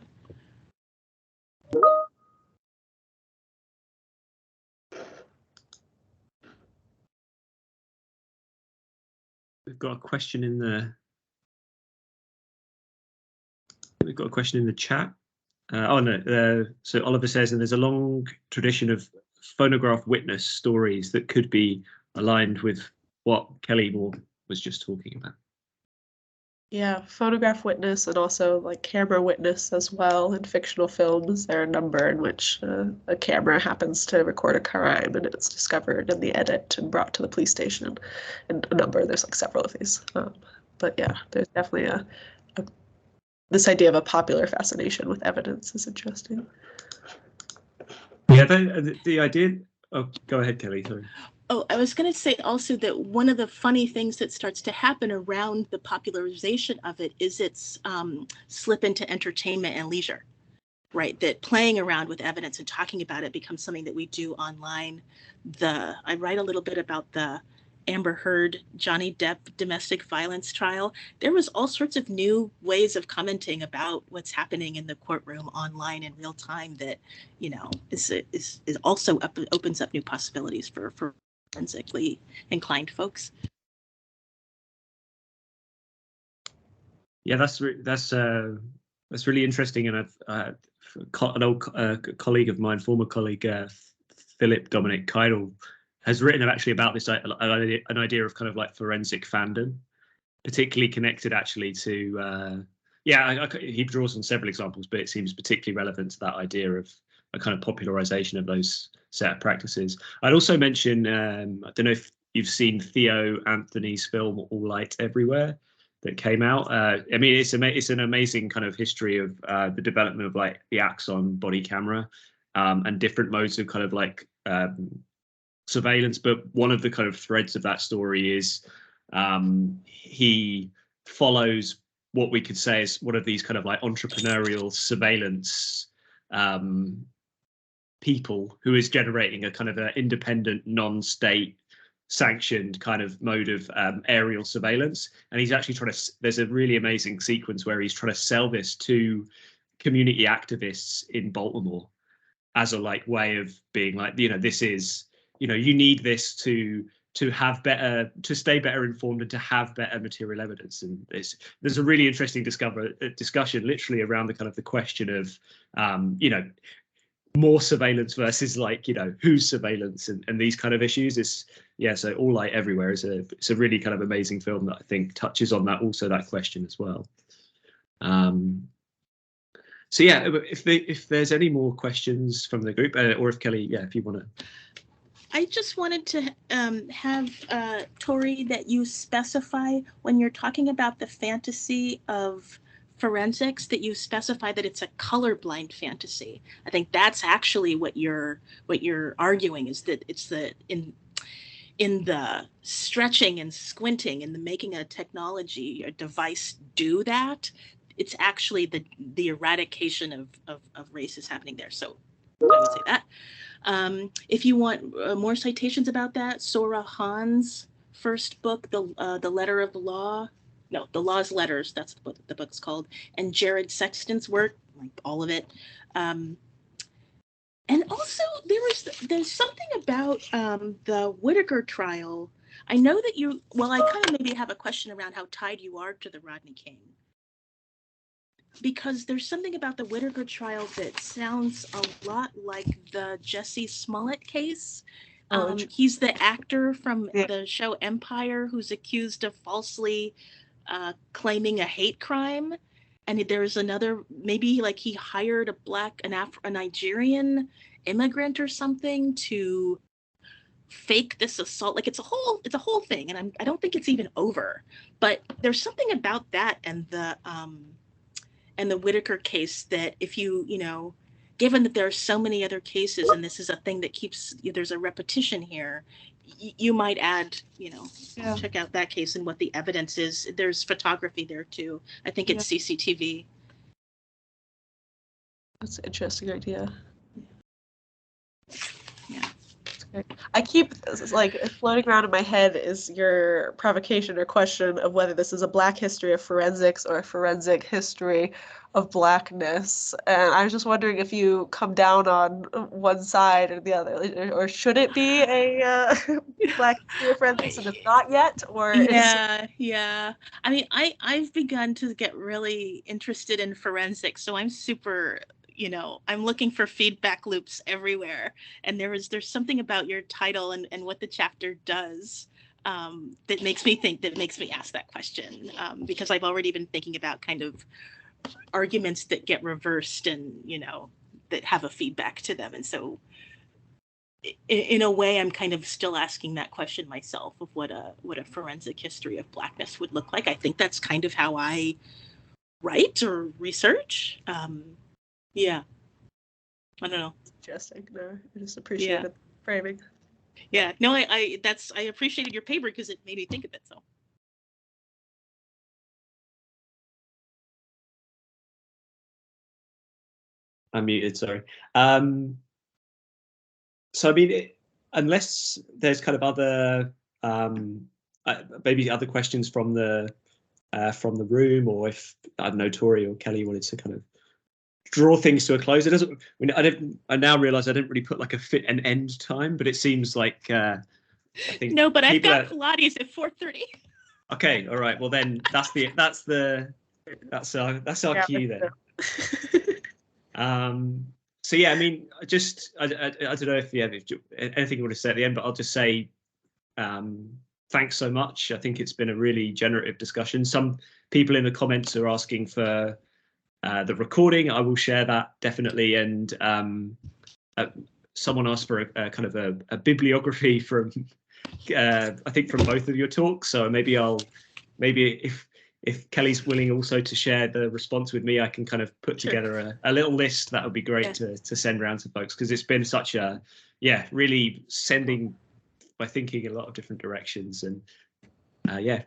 We've got a question in the. We've got a question in the chat. So Oliver says, and there's a long tradition of phonograph witness stories that could be aligned with what Kelli Moore was just talking about. Yeah, photograph witness and also like camera witness as well. In fictional films, there are a number in which a camera happens to record a crime and it's discovered in the edit and brought to the police station. And there's like several of these. But yeah, there's definitely this idea of a popular fascination with evidence is interesting. Yeah, the idea. Oh, go ahead, Kelli. Sorry. Oh, I was going to say also that one of the funny things that starts to happen around the popularization of it is its slip into entertainment and leisure, right? That playing around with evidence and talking about it becomes something that we do online. I write a little bit about the Amber Heard, Johnny Depp domestic violence trial. There was all sorts of new ways of commenting about what's happening in the courtroom online in real time that, is also opens up new possibilities for forensically inclined folks. Yeah, that's really interesting, and an old colleague of mine, former colleague Philip Dominic Keidel, has written actually about this an idea of kind of like forensic fandom, particularly connected actually to he draws on several examples, but it seems particularly relevant to that idea of a kind of popularization of those set of practices. I'd also mention, I don't know if you've seen Theo Anthony's film All Light Everywhere that came out. I mean, it's an amazing kind of history of the development of like the Axon body camera and different modes of kind of like surveillance. But one of the kind of threads of that story is he follows what we could say is one of these kind of like entrepreneurial surveillance people who is generating a kind of an independent, non-state sanctioned kind of mode of aerial surveillance. And he's actually there's a really amazing sequence where he's trying to sell this to community activists in Baltimore as a like way of being like, this is, you need this to stay better informed and to have better material evidence. And there's a really interesting discussion literally around the kind of the question of more surveillance versus like whose surveillance and these kind of issues. So All Light Everywhere is a really kind of amazing film that I think touches on that question as well. So yeah, if there's any more questions from the group, or if Kelli, if you want to. I just wanted to have Tory, that you specify when you're talking about the fantasy of forensics, that you specify that it's a colorblind fantasy. I think that's actually what you're arguing, is that it's in the stretching and squinting and the making a technology, a device do that. It's actually the eradication of race is happening there. So I would say that. If you want more citations about that, Sora Hahn's first book, The Letter of the Law, no, The Law's Letters, that's what the book's called, and Jared Sexton's work, like all of it. And also there's something about the Whittaker trial. I know that I kind of maybe have a question around how tied you are to the Rodney King, because there's something about the Whittaker trial that sounds a lot like the Jussie Smollett case. He's the actor from the show Empire who's accused of falsely claiming a hate crime. and there's another, maybe like he hired a Nigerian immigrant or something to fake this assault. Like it's a whole thing, and I don't think it's even over. But there's something about that and the Whittaker case that if you know, given that there are so many other cases and this is a thing that keeps, there's a repetition here, you might add, you know, check out that case and what the evidence is. There's photography there too. I think it's CCTV. That's an interesting idea. Yeah. I keep, like, floating around in my head is your provocation or question of whether this is a Black history of forensics or a forensic history of Blackness. And I was just wondering if you come down on one side or the other, or should it be a Black history of forensics and it's not yet? Or yeah. I mean, I've begun to get really interested in forensics, so I'm super, you know, I'm looking for feedback loops everywhere. And there's something about your title and what the chapter does that makes me ask that question, because I've already been thinking about kind of arguments that get reversed and, you know, that have a feedback to them. And so in a way, I'm kind of still asking that question myself of what a forensic history of Blackness would look like. I think that's kind of how I write or research. Yeah, I don't know. Interesting. No, I just appreciated the framing. Yeah, no, I appreciated your paper because it made me think of it. So. I'm muted, sorry. So I mean, unless there's kind of other maybe other questions from the room, or if I don't know, Tory or Kelly wanted to kind of draw things to a close. It doesn't. I now realise I didn't really put like an end time, but it seems like I think no. But I've got Pilates at 4:30. Okay, all right. Well, then that's our cue then. So yeah, I mean, I don't know if you have anything you want to say at the end, but I'll just say thanks so much. I think it's been a really generative discussion. Some people in the comments are asking for the recording. I will share that definitely. And someone asked for a kind of a bibliography from I think from both of your talks. So maybe if Kelly's willing also to share the response with me, I can kind of put together a little list. That would be great to send around to folks, because it's been such a, really sending my thinking in a lot of different directions. And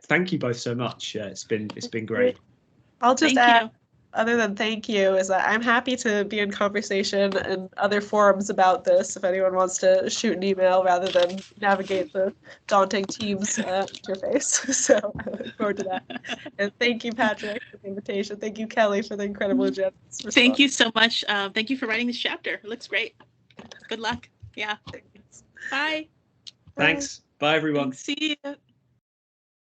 thank you both so much. It's been great. I'll just add, other than thank you, is that I'm happy to be in conversation and other forums about this if anyone wants to shoot an email rather than navigate the daunting Teams interface. So I look forward to that. And thank you, Patrick, for the invitation. Thank you, Kelly, for the incredible generous response. Thank you so much. Thank you for writing this chapter. It looks great. Good luck. Yeah. Bye. Thanks. Bye, everyone. See you.